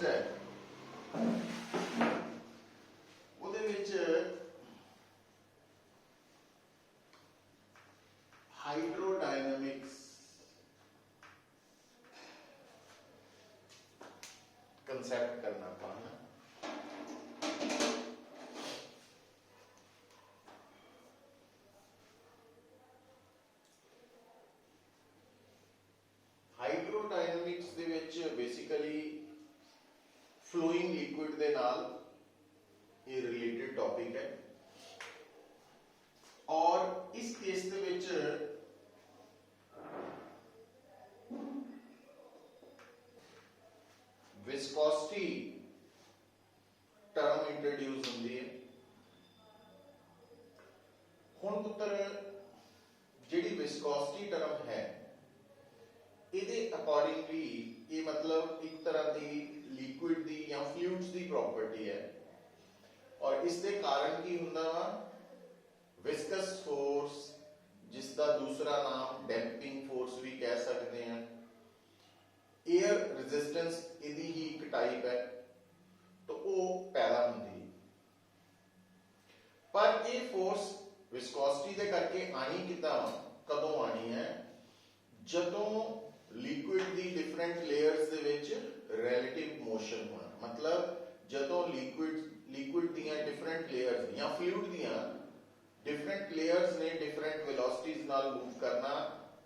Series है ਉਹਦੇ ਵਿੱਚ हाइड्रोडायनामिक्स कंसेप्ट करना पाना। हाइड्रोडायनामिक्स दे विच बेसिकली फ्लोइंग लिक्विड दे नाल ये रिलेटेड टॉपिक है और इस केस दे विच विस्कोसिटी टर्म इंट्रोड्यूस होंदी है। हुण पुत्र जिहड़ी विस्कोसिटी टर्म है इहदे अकॉर्डिंगली ये मतलब एक तरह की लिक्विड दी या फ्लूइड्स दी प्रॉपर्टी है और इसके कारण की हुंदा वा विस्कस फोर्स जिसका दूसरा नाम डैम्पिंग फोर्स भी कह सकते हैं। एयर रेजिस्टेंस इहदी ही एक टाइप है तो वो पैदा होंदी पर ये फोर्स विस्कोसिटी दे करके आनी किदां कदों आनी है जदों liquid the different layers they which relative motion होना मतलब जदों लिक्विड दियां डिफरेंट लेयर्स या फ्लूइड दियां डिफरेंट लेयर्स ने डिफरेंट वेलोसिटीज नाल मूव करना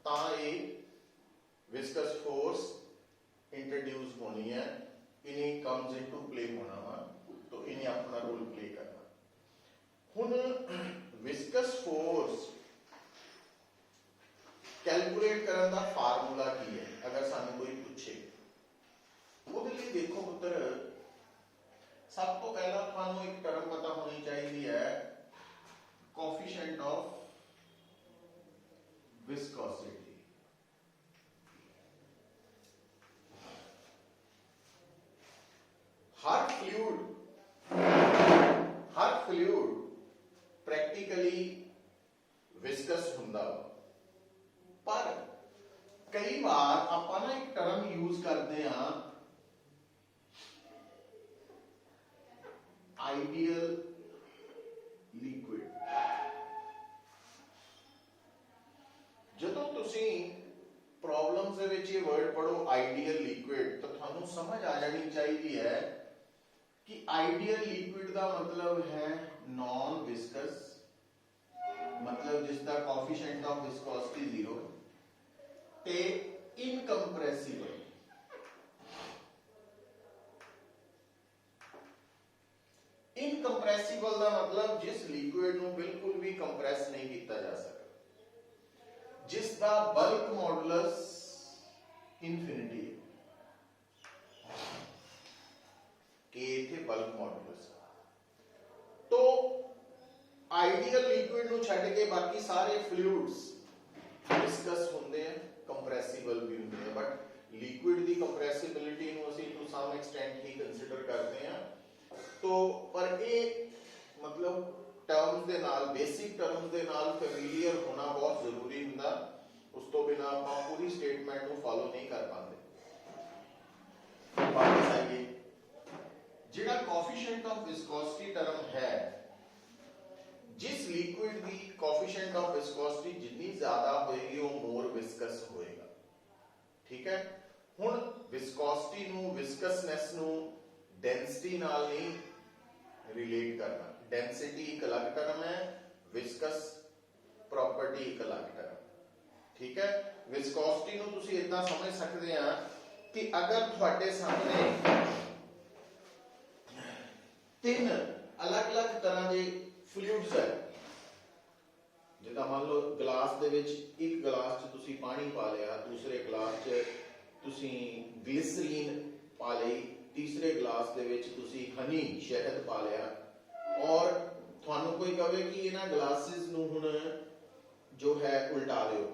तां ये विस्कस फोर्स इंट्रोड्यूस होनी है। इन्हें कम्स इनटू प्ले होना वा तो इन्हें अपना रोल प्ले करना। हुण विस्कस फोर्स कैलकुलेट करने का फार्मूला की है अगर सानू कोई पूछे ਉਹਦੇ ਲਈ देखो पुत्र सब तो पहला थानू एक टर्म पता होनी चाहिए है coefficient of viscosity. Her fluid practically viscous हुंदा पर कई बार आपां ना एक टर्म यूज करते हैं आइडियल लिक्विड। जदों तुसीं प्रॉब्लम्स दे विच ये वर्ड पढ़ो आइडियल लिक्विड तो थानू समझ आ जानी चाहिए है कि आइडियल लिक्विड का मतलब है नॉन विस्कस मतलब जिसका कोफिशिएंट ऑफ विस्कोसिटी 0 ते इनकंप्रेसिबल। इनकंप्रेसिबल का मतलब जिस लिक्विड नू बिल्कुल भी कंप्रेस नहीं किया जा सकता जिसका बल्क मॉडुलस इनफिनिटी के थे बल्क मॉडुलस। तो आइडियल लिक्विड नू छड्ड के बाकी सारे फ्लूइड्स विस्कस होंदे हैं कंप्रेसिबल भी होंदे हैं बट लिक्विड दी कंप्रेसिबिलिटी नू असीं टू सम एक्सटेंट ही कंसीडर करते हैं। तो पर ये मतलब टर्म्स दे नाल बेसिक टर्म्स दे नाल फैमिलियर होना बहुत जरूरी हुंदा उस तो बिना आपां पूरी स्टेटमेंट नू फॉलो नहीं कर पाते। वापस आइए जिहड़ा कोफिशिएंट ऑफ विस्कोसिटी टर्म है जिस लिक्विड की कोफिशिएंट ऑफ विस्कोसिटी जितनी ज्यादा होएगी वो मोर विस्कस होएगा। ठीक है हुण विस्कोसिटी नू विस्कसनेस नू डेंसिटी नाल नहीं रिलेट करना। डेंसिटी एक अलग टर्म है विस्कस प्रॉपर्टी एक अलग टर्म। ठीक है विस्कोसिटी नू तुसीं इतना समझ सकते हैं कि अगर तुहाडे सामने तीन अलग अलग तरह के फ्लूइड्स है जिदा मान लो गिलास दे विच एक गिलास च तुसीं पानी पा लिया दूसरे गिलास च तुसीं ग्लिसरीन पा लई तीसरे गिलास दे विच तुसीं हनी शहद पा लिया और थानू कोई कहे कि इन्हां ग्लासेस नू हुण जो है उल्टा दिओ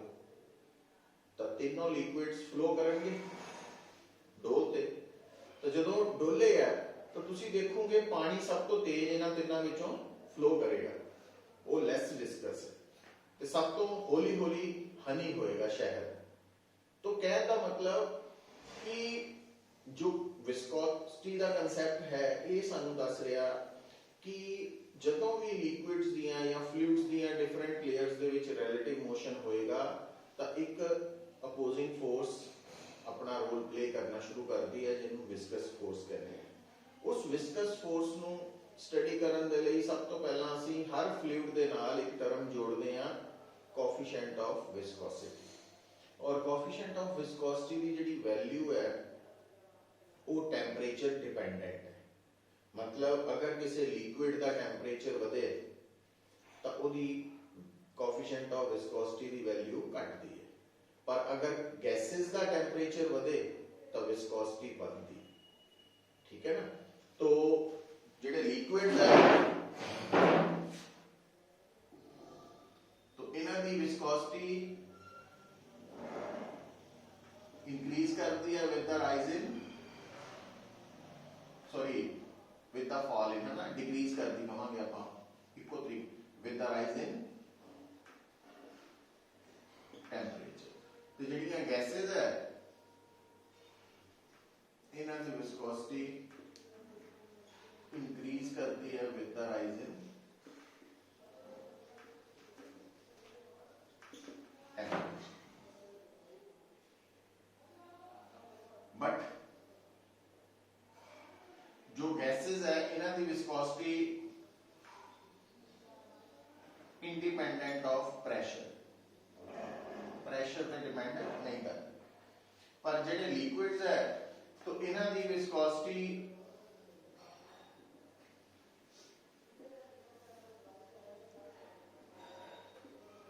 तो तीनों लिक्विड्स फ्लो करनगे डोल ते। तो जदों डोले है तो तुसीं देखोगे पानी सब तो तेज इन्हां तिन्नां विचों फ्लो करेगा वो लैस विस्कस है तो सब तो हौली हौली हनी होएगा शहद। तो कहने का मतलब कि जो विस्कोसिटी का कंसैप्ट है ये सानू दस रहा कि ਜਦੋਂ भी लिक्विड्स दियां या फ्लूइड्स दियां डिफरेंट लेयर्स दे विच रिलेटिव मोशन होएगा तो एक अपोजिंग फोर्स अपना रोल प्ले करना शुरू करती है जिन्होंने विस्कस फोर्स कहते हैं। उस विस्कस फोर्स ਨੂੰ स्टडी ਕਰਨ ਦੇ ਲਈ ਸਭ ਤੋਂ ਪਹਿਲਾਂ ਅਸੀਂ ਹਰ ਫਲੂਇਡ ਦੇ ਨਾਲ ਇੱਕ ਟਰਮ ਜੋੜਦੇ ਹਾਂ ਕੋਐਫੀਸ਼ੀਐਂਟ ਆਫ ਵਿਸਕੋਸਿਟੀ। और कोएफिशिएंट ऑफ विस्कोसिटी की जिहड़ी वैल्यू है वो टेंपरेचर डिपेंडेंट है। मतलब अगर किसी लिक्विड का टेंपरेचर वधे तो उसकी कोएफिशिएंट ऑफ विस्कोसिटी की वैल्यू घटती है, पर अगर गैसेस का टेंपरेचर वधे तो विस्कोसिटी बढ़ती है। ठीक है ना। तो जिहड़े लिक्विड है तो इन्हां दी विस्कोसिटी इंक्रीज करती है with the rise in with the fall in, है ना, डिक्रीज करती कहांगे आप इको तरीके with the rise in temperature. तो जिहड़ियां गैसेस है इन्हां दी विस्कोसिटी इंक्रीज करती है with the rise in temperature. But जो गैसेस है इन्हां दी विस्कोसिटी इंडिपेंडेंट ऑफ प्रेशर पे डिपेंड नहीं करती, पर जेडे लिक्विड्स है तो इन्हां दी viscosity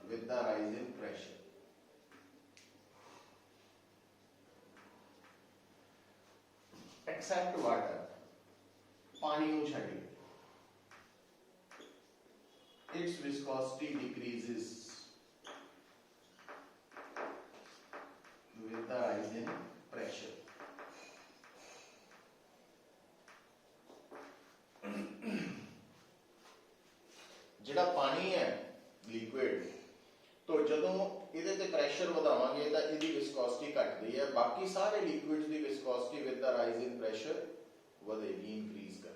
with the rise in pressure. Except water, पानी को छड्डी its viscosity decreases with the rise in pressure। जिहड़ा पानी है लिक्विड तो जदों इहदे ते प्रेशर वधावांगे तो इहदी विस्कोसिटी घटदी है, बाकी सारे लिक्विड्स दी viscosity with the rise in pressure वधेगी, इंक्रीज कर।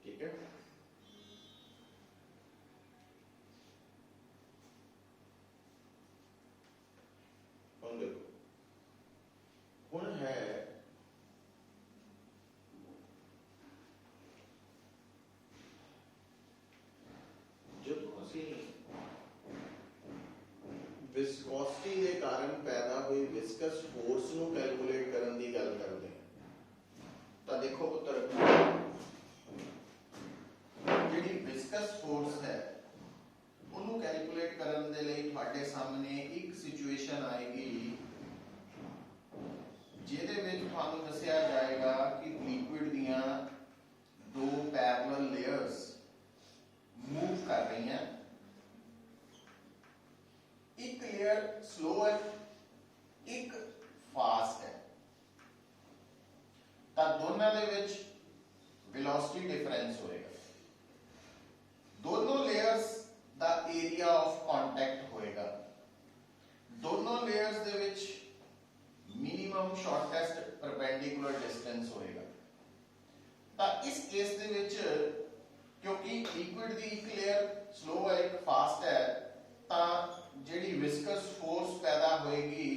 ठीक है। हुण देखो, हुण है जदों असीं विस्कोसिटी के कारण पैदा हुई विस्कस फोर्स नूं कैलकुलेट करन दी गल करदे हां तां देखो पुत्तर, जिहड़ी विस्कस फोर्स है उन्होंने कैलकुलेट करने के लिए तुहाडे सामने एक सिचुएशन आएगी जिहदे विच तुहानूं दस्सिया जाएगा कि लिक्विड दियां दो रही हैं, एक लेयर स्लो है, एक फास्ट है, तो दोनों दे विच वेलोसिटी डिफरेंस होएगा। दोनों लेयर्स दा एरिया ऑफ कॉन्टैक्ट होएगा, दोनों लेयर्स दे विच मिनिमम शॉर्टेस्ट परपेंडिकुलर डिस्टेंस होएगा। तो इस केस दे विच क्योंकि लिक्विड दी एक लेयर स्लो है, एक फास्ट है, तो जिहड़ी विस्कस फोर्स पैदा होएगी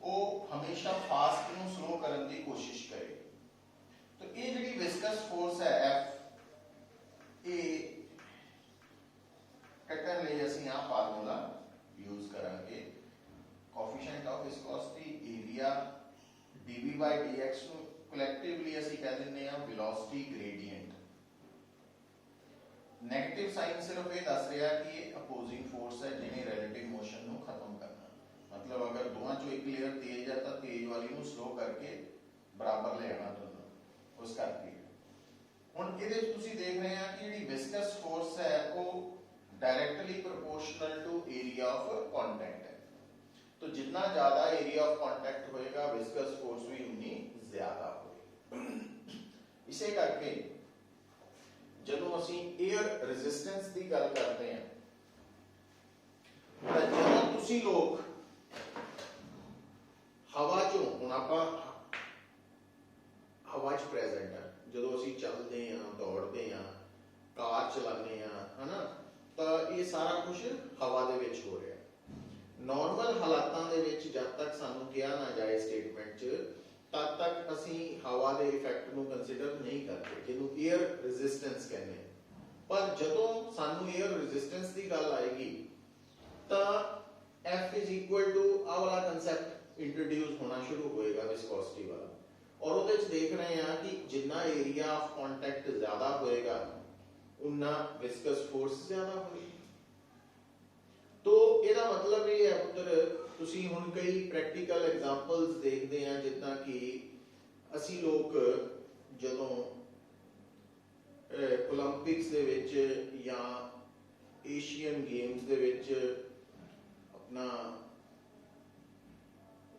वो हमेशा फास्ट नूं स्लो करने की कोशिश करेगी। तो ये जिहड़ी विस्कस फोर्स है F, ये कटन लिए असीं आ फार्मूला यूज करांगे, coefficient of viscosity area dv by dx ਨੂੰ ਕਲੈਕਟਿਵਲੀ ਅਸੀਂ ਕਹਿ ਦਿੰਦੇ ਆ ਵੈਲੋਸਿਟੀ ਗ੍ਰੇਡੀਐਂਟ। ਨੈਗੇਟਿਵ ਸਾਈਨ ਸਿਰਫ ਇਹ ਦੱਸ ਰਿਹਾ ਕਿ ਇਹ ਅਪੋਜ਼ਿੰਗ ਫੋਰਸ ਹੈ ਜਿਹਨੇ ਰਿਲੇਟਿਵ ਮੋਸ਼ਨ ਨੂੰ ਖਤਮ ਕਰਨਾ, ਮਤਲਬ ਅਗਰ ਦੋਵਾਂ ਚੋਂ ਇੱਕ ਲੇਅਰ ਤੇਜ਼ ਹੈ ਤਾਂ ਤੇਜ਼ ਵਾਲੀ ਨੂੰ ਸਲੋ ਕਰਕੇ ਬਰਾਬਰ ਲੈ ਆਣਾ ਦੋਨੋਂ, ਉਸ ਕਰਕੇ। ਹੁਣ ਇਹਦੇ ਵਿੱਚ ਤੁਸੀਂ ਦੇਖ ਰਹੇ ਆ ਕਿ ਜਿਹੜੀ ਵਿਸਕਸ ਫੋਰਸ ਹੈ ਉਹ directly proportional to area of contact है, तो जितना ज्यादा एरिया ऑफ कांटेक्ट होएगा विस्कस फोर्स भी उतनी ज्यादा होगी। इसे करके ਜਦੋਂ ਅਸੀਂ 에ਅਰ ਰੈਜ਼ਿਸਟੈਂਸ ਦੀ ਗੱਲ ਕਰਦੇ ਹਾਂ ਤਾਂ ਜਦੋਂ ਤੁਸੀਂ ਲੋਕ ਹਵਾ ਚੋਂ, ਹੁਣ ਆਪਾਂ ਹਵਾ 'ਚ ਪ੍ਰੈਜ਼ੈਂਟ ਆ, ਜਦੋਂ ਅਸੀਂ ਚੱਲਦੇ ਹਾਂ, ਦੌੜਦੇ ਹਾਂ, ਕਾਰ ਚਲਾਉਂਦੇ ਹਾਂ, ਹਨਾ, ਤਾਂ ਇਹ ਸਾਰਾ ਕੁਝ ਹਵਾ ਦੇ ਵਿੱਚ ਹੋ ਰਿਹਾ। ਨੋਰਮਲ ਹਾਲਾਤਾਂ ਦੇ ਵਿੱਚ ਜਦ ਤੱਕ ਸਾਨੂੰ ਕਿਹਾ ਨਾ ਜਾਏ ਸਟੇਟਮੈਂਟ 'ਚ, ਤਦ ਤੱਕ ਅਸੀਂ ਹਵਾ ਦੇ ਇਫੈਕਟ ਨੂੰ ਕੰਸੀਡਰ ਨਹੀਂ ਕਰਦੇ, ਜਿਹਨੂੰ 에ਅਰ ਰੈਜ਼ਿਸਟੈਂਸ ਕਹਿੰਦੇ ਆ। ਪਰ ਜਦੋਂ ਸਾਨੂੰ 에ਅਰ ਰੈਜ਼ਿਸਟੈਂਸ ਦੀ ਗੱਲ ਆਏਗੀ ਤਾਂ F is equal to ਆ ਵਾਲਾ ਕਨਸੈਪਟ ਇੰਟਰੋਡਿਊਸ ਹੋਣਾ ਸ਼ੁਰੂ ਹੋਏਗਾ ਵਿਸਕੋਸਿਟੀ ਵਾਲਾ, ਔਰ ਉਹਦੇ ਵਿੱਚ ਦੇਖ ਰਹੇ ਹਾਂ ਕਿ ਜਿੰਨਾ ਏਰੀਆ ਆਫ ਕੰਟੈਕਟ ਜ਼ਿਆਦਾ ਹੋਏਗਾ उन्ना विस्कस फोर्स ज्यादा होगी। तो ਇਹਦਾ मतलब ये है पुत्र, ਤੁਸੀਂ ਹੁਣ ਕਈ ਪ੍ਰੈਕਟੀਕਲ ਐਗਜ਼ਾਮਪਲਸ ਦੇਖਦੇ ਆ, ਜਿੱਦਾਂ ਕਿ ਅਸੀਂ ਲੋਕ ਜਦੋਂ ਓਲੰਪਿਕਸ ਦੇ ਵਿੱਚ ਜਾਂ ਏਸ਼ੀਅਨ ਗੇਮਸ ਦੇ ਵਿੱਚ ਆਪਣਾ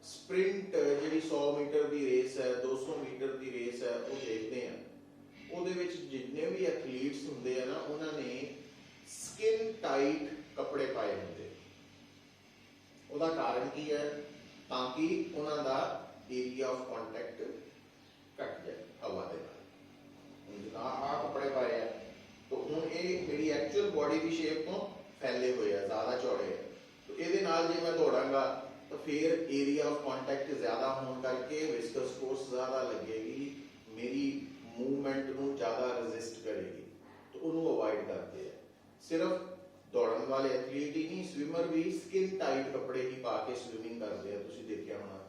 ਸਪ੍ਰਿੰਟ ਜਿਹੜੀ 100 ਮੀਟਰ ਦੀ ਰੇਸ ਹੈ, 200 ਮੀਟਰ ਦੀ ਰੇਸ ਹੈ, ਉਹ ਦੇਖਦੇ ਆ। ਉਹਦੇ ਵਿੱਚ ਜਿੰਨੇ ਵੀ ਐਥਲੀਟਸ ਹੁੰਦੇ ਆ ਨਾ, ਉਹਨਾਂ ਨੇ ਸਕਿਨ ਟਾਈਟ ਕੱਪੜੇ ਪਾਏ ਹੁੰਦੇ। ਉਹਦਾ ਕਾਰਨ ਕੀ ਹੈ? ਤਾਂ ਕਿ ਉਹਨਾਂ ਦਾ ਏਰੀਆ ਆਫ ਕੰਟੈਕਟ ਘਟ ਜਾਏ ਹਵਾ ਦੇ ਨਾਲ। ਹੁਣ ਜਿੱਦਾਂ ਆਹ ਕੱਪੜੇ ਪਾਏ ਆ, ਤਾਂ ਹੁਣ ਇਹ ਮੇਰੀ ਐਕਚੁਅਲ ਬੋਡੀ ਦੀ ਸ਼ੇਪ ਤੋਂ ਫੈਲੇ ਹੋਏ ਆ, ਜ਼ਿਆਦਾ ਚੌੜੇ ਆ, ਤਾਂ ਇਹਦੇ ਨਾਲ ਜੇ ਮੈਂ ਦੌੜਾਂਗਾ ਤਾਂ ਫਿਰ ਏਰੀਆ ਆਫ ਕੰਟੈਕਟ ਜ਼ਿਆਦਾ ਹੋਣ ਕਰਕੇ ਵਿਸਕਸ ਫੋਰਸ ਜ਼ਿਆਦਾ ਲੱਗੇਗੀ, ਮੇਰੀ मूवमेंट ਨੂੰ ਜ਼ਿਆਦਾ ਰੈਜ਼ਿਸਟ ਕਰੇਗੀ, तो ਉਹਨੂੰ ਅਵੋਇਡ ਕਰਦੇ ਆ। ਸਿਰਫ ਦੌੜਨ ਵਾਲੇ ਐਥਲੀਟ ਹੀ ਨਹੀਂ, ਸਵਿਮਰ ਵੀ ਸਕਿਨ ਟਾਈਟ ਕੱਪੜੇ ਹੀ ਪਾ ਕੇ ਸਵਿਮਿੰਗ ਕਰਦੇ ਆ, ਤੁਸੀਂ ਦੇਖਿਆ ਹੋਣਾ।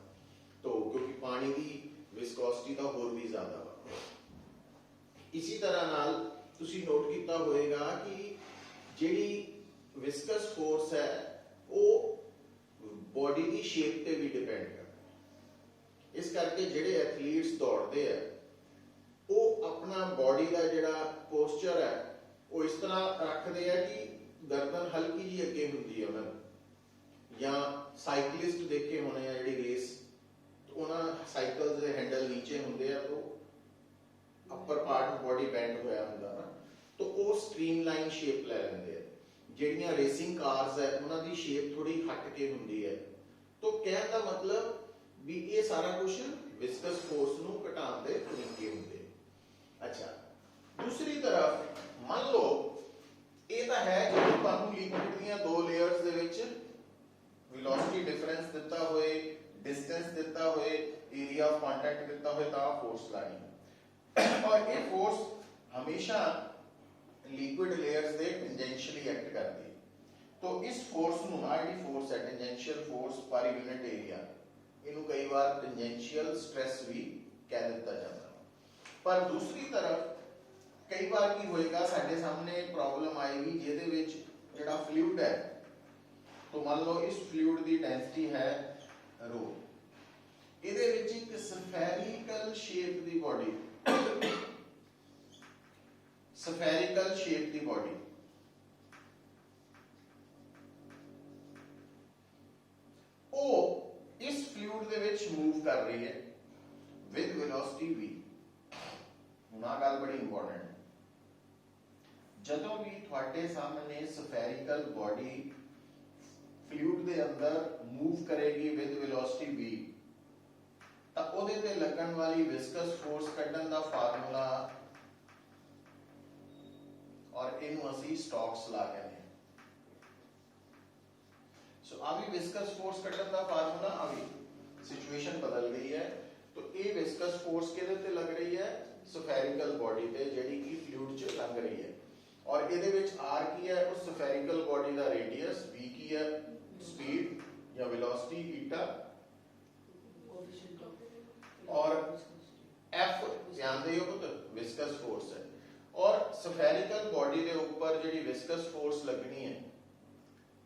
तो क्योंकि पानी ਦੀ ਵਿਸਕੋਸਿਟੀ ਤਾਂ ਹੋਰ ਵੀ ਜ਼ਿਆਦਾ ਵਾ। ਇਸੇ ਤਰ੍ਹਾਂ ਨਾਲ ਤੁਸੀਂ ਨੋਟ ਕੀਤਾ ਹੋਵੇਗਾ ਕਿ ਜਿਹੜੀ ਵਿਸਕਸ ਫੋਰਸ ਹੈ ਉਹ ਬੋਡੀ ਦੀ ਸ਼ੇਪ ਤੇ ਵੀ ਡਿਪੈਂਡ ਕਰਦਾ। ਇਸ ਕਰਕੇ ਜਿਹੜੇ ਐਥਲੀਟਸ ਦੌੜਦੇ ਆ ਉਹ ਆਪਣਾ ਬੋਡੀ ਦਾ ਜਿਹੜਾ ਪੋਸਚਰ ਹੈ ਉਹ ਇਸ ਤਰ੍ਹਾਂ ਰੱਖਦੇ ਆ ਕਿ ਗਰਦਨ ਹਲਕੀ ਜਿਹੀ ਅੱਗੇ ਹੁੰਦੀ ਹੈ ਉਹਨਾਂ ਦੀ। ਜਾਂ ਸਾਈਕਲਿਸਟ ਦੇਖੇ ਹੋਣੇ ਆ ਜਿਹੜੀ ਰੇਸ, ਉਹਨਾਂ ਸਾਈਕਲ ਦੇ ਹੈਂਡਲ ਨੀਚੇ ਹੁੰਦੇ ਆ, ਤਾਂ ਅਪਰ ਪਾਰਟ ਬੋਡੀ ਬੈਂਡ ਹੋਇਆ ਹੁੰਦਾ ਨਾ, ਤਾਂ ਉਹ ਸਟ੍ਰੀਮਲਾਈਨ ਸ਼ੇਪ ਲੈ ਲੈਂਦੇ ਆ। ਜਿਹੜੀਆਂ ਰੇਸਿੰਗ ਕਾਰਸ ਹੈ ਉਹਨਾਂ ਦੀ ਸ਼ੇਪ ਥੋੜੀ ਹਟ ਕੇ ਹੁੰਦੀ ਹੈ। ਤਾਂ ਕਹਿਣ ਦਾ ਮਤਲਬ ਵੀ ਇਹ ਸਾਰਾ ਕੁਝ ਵਿਸਕਸ ਫੋਰਸ ਨੂੰ ਘਟਾਉਣ ਦੇ ਤਰੀਕੇ ਹੁੰਦੇ। अच्छा, दूसरी तरफ मान लो ये तो है जो ਤੁਹਾਨੂੰ ਲਿਕੁਇਡ ਦੀਆਂ ਦੋ ਲੇਅਰਸ ਦੇ ਵਿੱਚ ਵੈਲੋਸਿਟੀ ਡਿਫਰੈਂਸ ਦਿੱਤਾ ਹੋਏ, ਡਿਸਟੈਂਸ ਦਿੱਤਾ ਹੋਏ, ਏਰੀਆ ਆਫ ਕੰਟੈਕਟ ਦਿੱਤਾ ਹੋਏ, ਤਾਂ ਫੋਰਸ ਲਾਣੀ। और ये फोर्स हमेशा लिक्विड लेयर्स ਦੇ टेंजेंशियली एक्ट करती है। तो इस फोर्स ਨੂੰ ਆ ਜਿਹੜੀ फोर्स है tangential force per unit area, ਇਹਨੂੰ ਕਈ ਵਾਰ टेंजेंशियल स्ट्रेस भी ਕਹਿ ਦਿੱਤਾ ਜਾਂਦਾ। पर दूसरी तरफ कई बार की होएगा, साडे सामने प्रॉब्लम आएगी ਜਿਹਦੇ ਵਿੱਚ ਜਿਹੜਾ ਫਲੂਇਡ ਹੈ, तो मान लो इस फ्लूइड ਦੀ ਡੈਂਸਿਟੀ ਹੈ ρ, ਇਹਦੇ ਵਿੱਚ ਇੱਕ ਸਫੈਰਿਕਲ ਸ਼ੇਪ ਦੀ ਬੋਡੀ, ਸਫੈਰਿਕਲ ਸ਼ੇਪ ਦੀ ਬੋਡੀ, मूव कर रही है विद वेलोसिटी v। ਹੁਣ ਆਹ ਗੱਲ ਬੜੀ ਇੰਪੋਰਟੈਂਟ ਹੈ। ਜਦੋਂ ਵੀ ਤੁਹਾਡੇ ਸਾਹਮਣੇ ਸਫੈਰਿਕਲ ਬੋਡੀ ਫਲੂਇਡ ਦੇ ਅੰਦਰ ਮੂਵ ਕਰੇਗੀ ਵਿਦ ਵੈਲੋਸਿਟੀ v, ਤਾਂ ਉਹਦੇ ਤੇ ਲੱਗਣ ਵਾਲੀ ਵਿਸਕਸ ਫੋਰਸ ਕੱਢਣ ਦਾ ਫਾਰਮੂਲਾ, ਔਰ ਇਹਨੂੰ ਅਸੀਂ ਸਟੋਕਸ ਲਾ ਕਹਿੰਦੇ ਹਾਂ। ਸੋ ਆ ਵੀ ਵਿਸਕਸ ਫੋਰਸ ਕੱਢਣ ਦਾ ਫਾਰਮੂਲਾ, ਆ ਵੀ ਸਿਚੁਏਸ਼ਨ ਬਦਲ ਗਈ ਹੈ। तो ये विस्कस फोर्स किहदे ते लग रही है? सफेरिकल बॉडी ते, जेडी की फ्लूइड च लग रही है। और इहदे विच r की है उस सफेरिकल बॉडी दा रेडियस, v की है स्पीड या वेलोसिटी ईटा, और f ध्यान दियो पुत विस्कस फोर्स है। और सफेरिकल बॉडी दे ऊपर जेडी विस्कस फोर्स लगनी है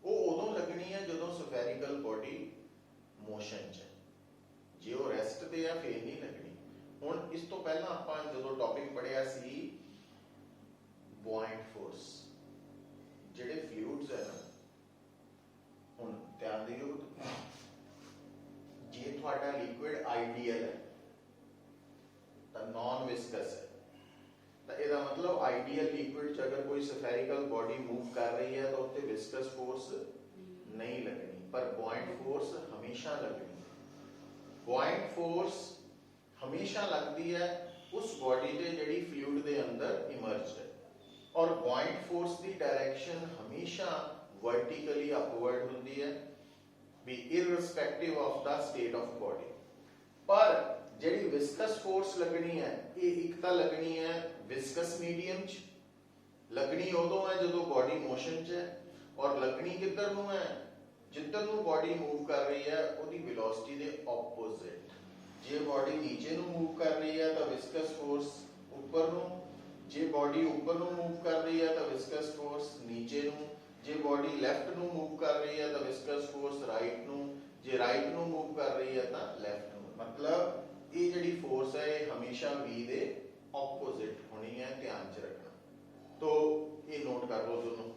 वो उदों लगनी है जदों सफेरिकल बॉडी मोशन च, जे वो रेस्ट ते आ फिर नहीं लगनी। हुण इस तो पहला आपां जदों टॉपिक पढ़िया सी बुआइंट फोर्स, जेडे फ्लूइड्स है ना, हुण ध्यान दियो जे तुहाडा लिक्विड आइडियल है तां नॉन विस्कस है, तां इहदा मतलब आइडियल लिक्विड च अगर कोई सफेरिकल बॉडी मूव कर रही है तो उत्ते विस्कस फोर्स नहीं लगनी, पर बुआइंट फोर्स हमेशा लगनी। बुआइंट फोर्स हमेशा लगती है उस बॉडी ते जेडी फ्लूइड दे अंदर इमर्ज है, और बुआइंट फोर्स की डायरेक्शन हमेशा वर्टिकली अपवर्ड होती है, भी irrespective of the state of body. पर जेडी विस्कस फोर्स लगनी है ये एक तां लगनी है विस्कस मीडियम च, लगनी उदों है जदों बॉडी मोशन च है, और लगनी किधर नूं है? जिधर नूं बॉडी मूव कर रही है उहदी वेलोसिटी दे ऑपोजिट। जे बॉडी नीचे नूं मूव कर रही है तो विस्कस फोर्स ऊपर नूं, जे बॉडी ऊपर नूं मूव कर रही है तो विस्कस फोर्स नीचे नूं, जे बॉडी लेफ्ट नूं मूव कर रही है तो विस्कस फोर्स राइट नूं, जे राइट नूं मूव कर रही है तो लेफ्ट नूं। मतलब ये जिहड़ी फोर्स है ये हमेशा v दे ऑपोजिट होनी है, ध्यान च रखना। तो ये नोट कर लो दोनों।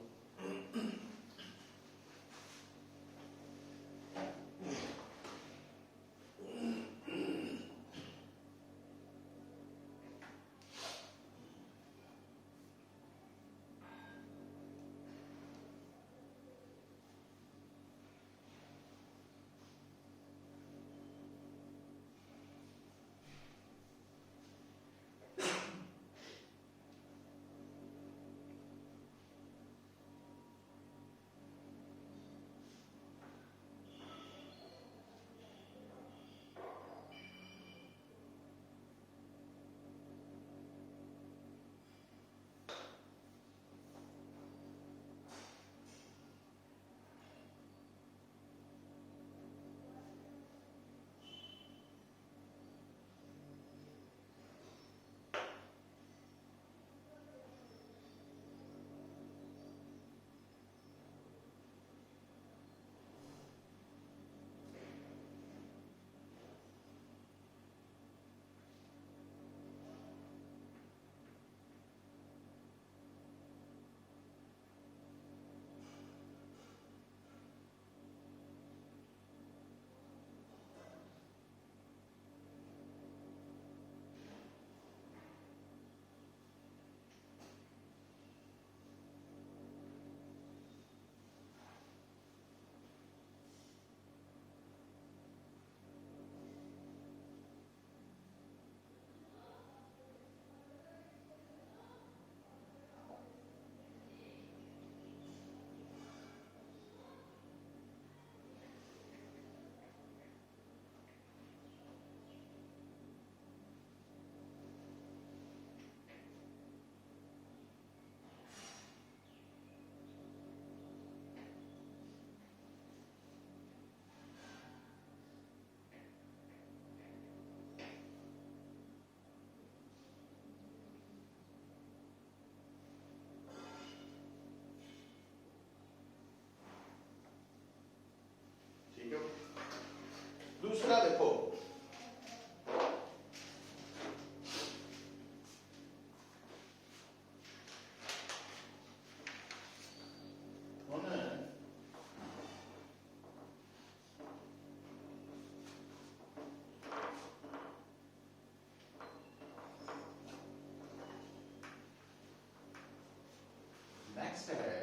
नेक्स्ट है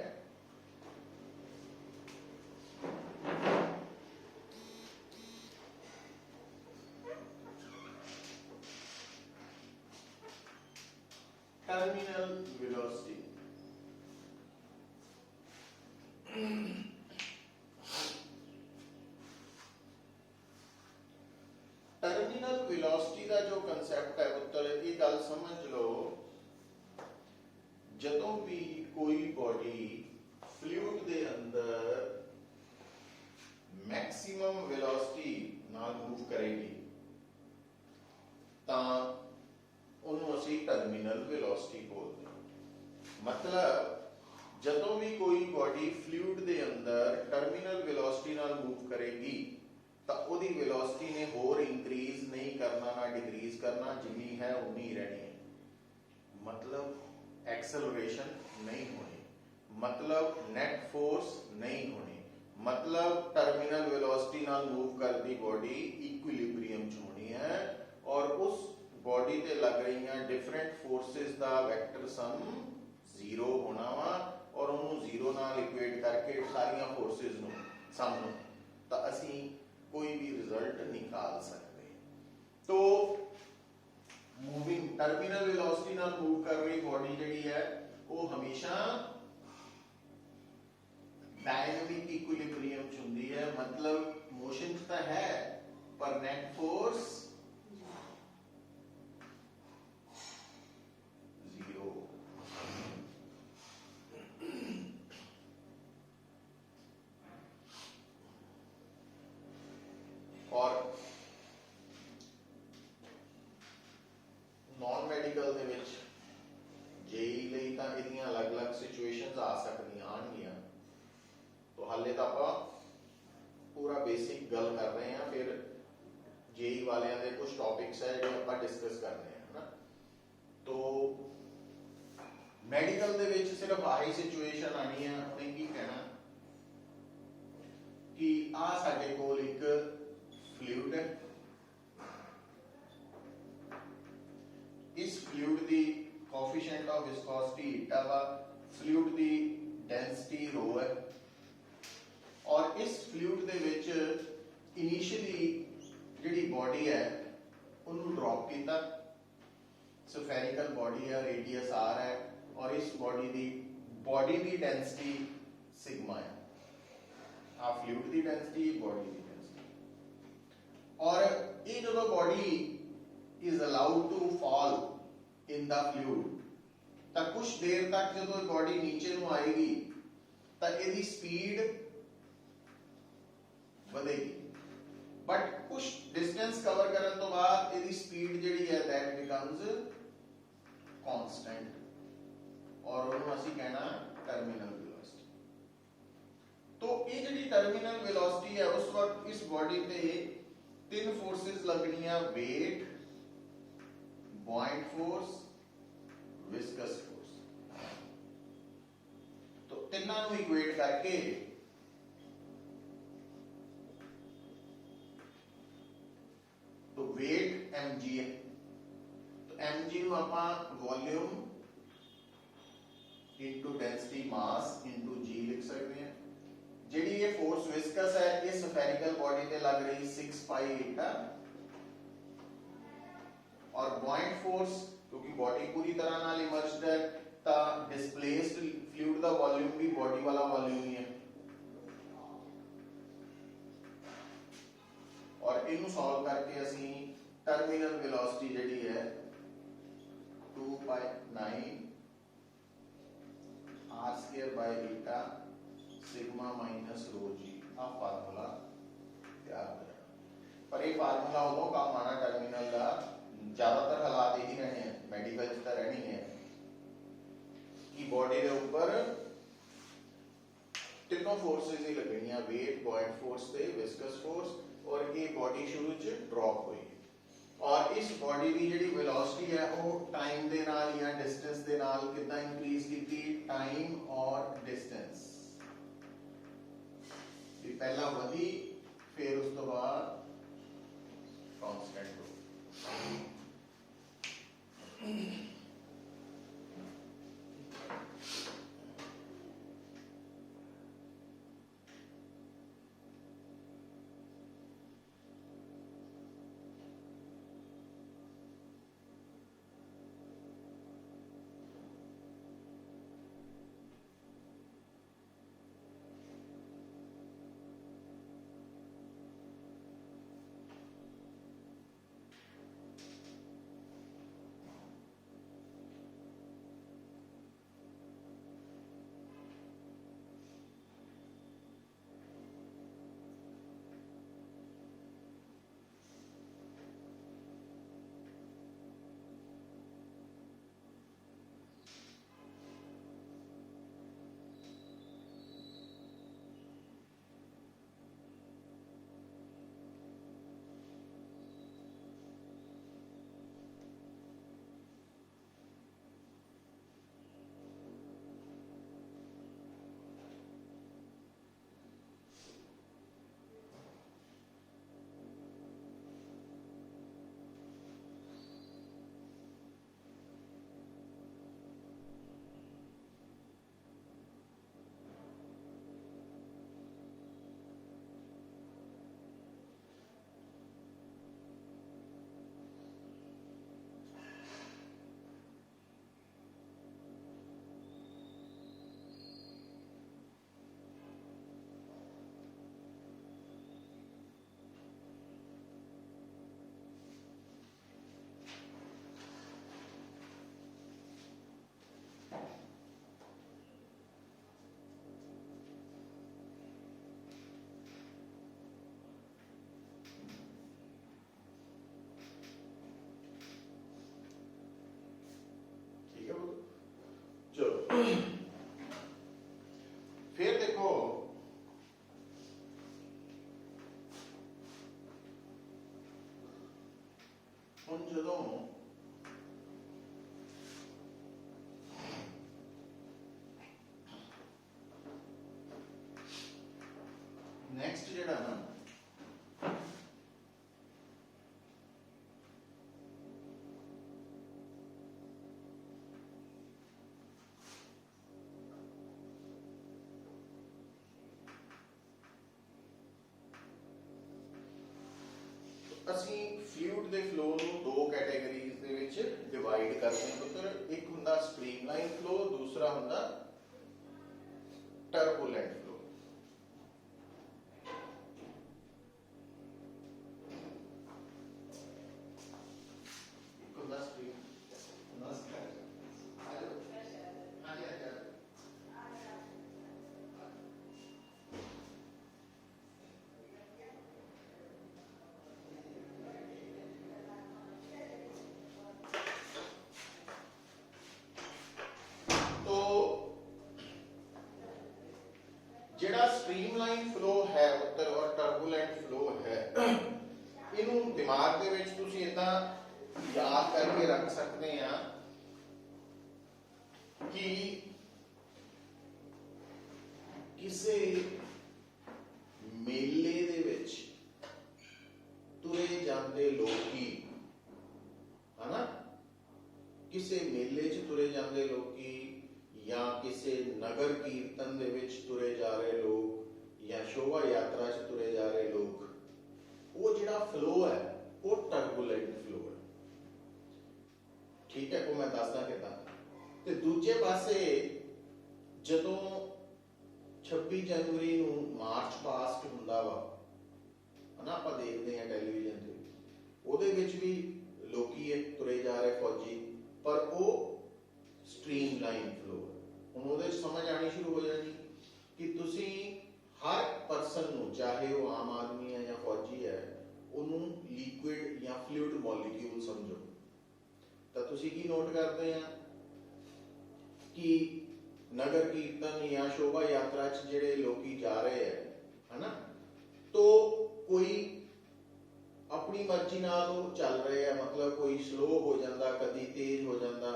टर्मिनल वेलोसिटी। टर्मिनल वेलोसिटी का जो कंसैप्ट है पुत्र ये गल समझ लो, जदों भी कोई बॉडी फ्लूइड दे अंदर मैक्सिमम वेलोसिटी नाल मूव करेगी तां ਉਹਨੂੰ ਅਸੀਂ टर्मिनल वेलोसिटी बोलते हैं। मतलब ਜਦੋਂ भी कोई बॉडी फ्लूइड दे अंदर टर्मिनल वेलोसिटी नाल मूव करेगी ਤਾਂ ਉਹਦੀ वेलोसिटी ने होर इंक्रीज नहीं करना ना डिक्रीज करना, जिन्नी है उन्नी ही रहनी है। मतलब एक्सेलरेशन नहीं होनी, मतलब नेट फोर्स नहीं होनी, मतलब टर्मिनल वेलोसिटी नाल मूव करती बॉडी इक्विलिब्रियम च होनी है और उस बॉडी ते लग रही डिफरेंट फोर्सेस का वैक्टर सम जीरो होना वा और उन्होंने जीरो नाल इक्वेट करके सारिया फोर्सेस नूं सम नूं तां असीं कोई भी रिजल्ट निकाल सकते। तो मूविंग टर्मिनल वेलोसिटी नाल मूव कर रही बॉडी जिहड़ी है वो हमेशा डायनामिक इक्विलिब्रियम च हुंदी है। मतलब मोशन च तां है पर नेट फोर्स और नॉन मैडिकल दे विच जेई लई तां इहदियां अलग-अलग सिचुएशनस आ सकदियां आणगियां। तो हाले तां आपां पूरा बेसिक गल कर रहे हैं, फिर जेई वालियां दे कुछ टॉपिक्स है जो आपां डिस्कस करने हैं ना। तो मैडिकल दे विच सिर्फ आई सिचुएशन आनी है, उन्हें की कहना कि आ साडे कोल एक फ्लूइड है, इस फ्लूइड दी कोएफिशिएंट ऑफ विस्कोसिटी ईटा वा, फ्लूइड दी डेंसिटी रो है और इस फ्लूइड दे विच इनिशियली जिहड़ी बॉडी है उन्होंने ड्रॉप किया, स्फेरिकल बॉडी है, रेडियस आर है और इस बॉडी दी डेंसिटी सिग्मा है। आ फ्लूइड दी डेंसिटी, बॉडी दी और ये जो body is allowed to fall in the fluid तो कुछ देर तक जो बॉडी नीचे नूं आएगी तो इसकी स्पीड बढ़ेगी, बट कुछ डिस्टेंस कवर करने तो बाद इसकी स्पीड जिहड़ी है दैट बिकम्स कांस्टेंट और उन्होंने असीं कहना टर्मिनल वेलोसिटी। तो ये जिहड़ी टर्मिनल वेलोसिटी है उस वक्त इस बॉडी पे तीन फोर्सेस लगनियां, weight, buoyant force, viscous force. तो तीनों को इक्वेट करके तो वेट mg है, तो mg ਨੂੰ ਆਪਾਂ volume into density mass into g लिख सकते हैं। जिहड़ी ये फोर्स विस्कस है ये स्फेरिकल बॉडी ते लग रही 6 पाई ईटा और बॉइंट फोर्स क्योंकि बॉडी पूरी तरह नाल इमर्ज्ड है ता डिस्प्लेस्ड फ्लूइड दा वॉल्यूम भी बॉडी वाला वॉल्यूम ही है और इनू सॉल्व करके असी टर्मिनल वेलोसिटी जिहड़ी है 2 पाई 9 r² by eta sigma minus rho G आ फार्मूला तैयार करना। पर ये फार्मूला उदों काम आना टर्मिनल का, ज्यादातर हालात यही रहने हैं, मेडिकल च रहनी है कि बॉडी के ऊपर तीनों फोर्सेस ही लगनियां, वेट, बॉइंट फोर्स ते विस्कस फोर्स, और ये बॉडी शुरू च ड्रॉप हुई और इस बॉडी की जिहड़ी वेलोसिटी है वो टाइम दे नाल या डिस्टेंस दे नाल कितना इंक्रीज की, टाइम और डिस्टेंस पहला वधी फिर उस तो बाद कांस्टेंट हो। ਹੁਣ ਜਦੋਂ ਨੈਕਸਟ ਜਿਹੜਾ ਨਾ ਅਸੀਂ ਫਲੂਇਡ ਦੇ ਫਲੋ ਨੂੰ ਦੋ ਕੈਟਾਗਰੀਜ਼ ਦੇ ਵਿੱਚ ਡਿਵਾਈਡ ਕਰਦੇ ਹਾਂ ਪੁੱਤਰ। ਇੱਕ ਹੁੰਦਾ ਸਟ੍ਰੀਮਲਾਈਨ ਫਲੋ, ਦੂਸਰਾ ਹੁੰਦਾ ਟਰਬੂਲੈਂਟ ਫਲੋ। ਇੱਕ ਹੁੰਦਾ ਸਟ੍ਰੀਮ ਨਮਸਕਾਰ ਆਜੋ ਹਾਂਜੀ ਆਜੋ ਜਿਹੜਾ ਸਟ੍ਰੀਮਲਾਈਨ ਫਲੋ ਹੈ ਉੱਤਰ ਔਰ ਟਰਬੂਲੈਂਟ ਫਲੋ ਹੈ, ਇਹਨੂੰ ਦਿਮਾਗ ਦੇ ਵਿੱਚ ਤੁਸੀਂ ਇਦਾਂ ਯਾਦ ਕਰਕੇ ਰੱਖ ਸਕਦੇ ਆ ਕਿ ਕਿਸੇ ਮੇਲੇ ਦੇ ਵਿੱਚ ਤੁਰੇ ਜਾਂਦੇ ਲੋਕੀ, ਹਨਾ, ਕਿਸੇ ਮੇਲੇ 'ਚ ਤੁਰੇ ਜਾਂਦੇ ਲੋਕੀ ਜਾਂ ਕਿਸੇ ਨਗਰ ਕੀਰਤਨ ਦੇ ਵਿੱਚ ਤੁਰੇ ਜਾ ਰਹੇ ਲੋਕ ਜਾਂ ਸ਼ੋਭਾ ਯਾਤਰਾ 'ਚ ਤੁਰੇ ਜਾ ਰਹੇ ਲੋਕ, ਉਹ ਜਿਹੜਾ ਫਲੋ ਹੈ ਉਹ ਟਰਬੂਲੈਂਟ ਫਲੋ ਹੈ। ਠੀਕ ਹੈ, ਉਹ ਮੈਂ ਦੱਸਦਾ ਕਿੱਦਾਂ। ਤੇ ਦੂਜੇ ਪਾਸੇ ਜਦੋਂ 26 ਜਨਵਰੀ ਨੂੰ ਮਾਰਚ ਪਾਸਟ ਹੁੰਦਾ ਵਾ, ਹਨਾ, ਆਪਾਂ ਦੇਖਦੇ ਹਾਂ ਟੈਲੀਵਿਜ਼ਨ ਤੇ, ਉਹਦੇ ਵਿੱਚ ਵੀ ਲੋਕੀ ਤੁਰੇ ਜਾ ਰਹੇ ਫੌਜੀ, ਪਰ ਉਹ ਸਟ੍ਰੀਮਲਾਈਨ ਫਲੋ ਹੈ। ਹੁਣ ਉਹਦੇ 'ਚ ਸਮਝ ਆਣੀ ਸ਼ੁਰੂ ਹੋ ਜਾਣੀ ਕਿ ਤੁਸੀਂ ਹਰ ਪਰਸਨ ਨੂੰ, ਚਾਹੇ ਉਹ ਆਮ ਆਦਮੀ ਹੈ ਜਾਂ ਫੌਜੀ ਹੈ, ਉਹਨੂੰ ਲਿਕੁਇਡ ਜਾਂ ਫਲੂਇਡ ਮੋਲੀਕਿਊਲ ਸਮਝੋ। ਤਾਂ ਤੁਸੀਂ ਕੀ ਨੋਟ ਕਰਦੇ ਆ ਕਿ ਨਗਰ ਕੀਰਤਨ ਜਾਂ ਸ਼ੋਭਾ ਯਾਤਰਾ 'ਚ ਜਿਹੜੇ ਲੋਕੀ ਜਾ ਰਹੇ ਹੈ, ਹਨਾ, ਤੋ ਕੋਈ ਆਪਣੀ ਮਰਜ਼ੀ ਨਾਲ ਉਹ ਚੱਲ ਰਹੇ ਆ, ਮਤਲਬ ਕੋਈ ਸਲੋ ਹੋ ਜਾਂਦਾ, ਕਦੀ ਤੇਜ਼ ਹੋ ਜਾਂਦਾ,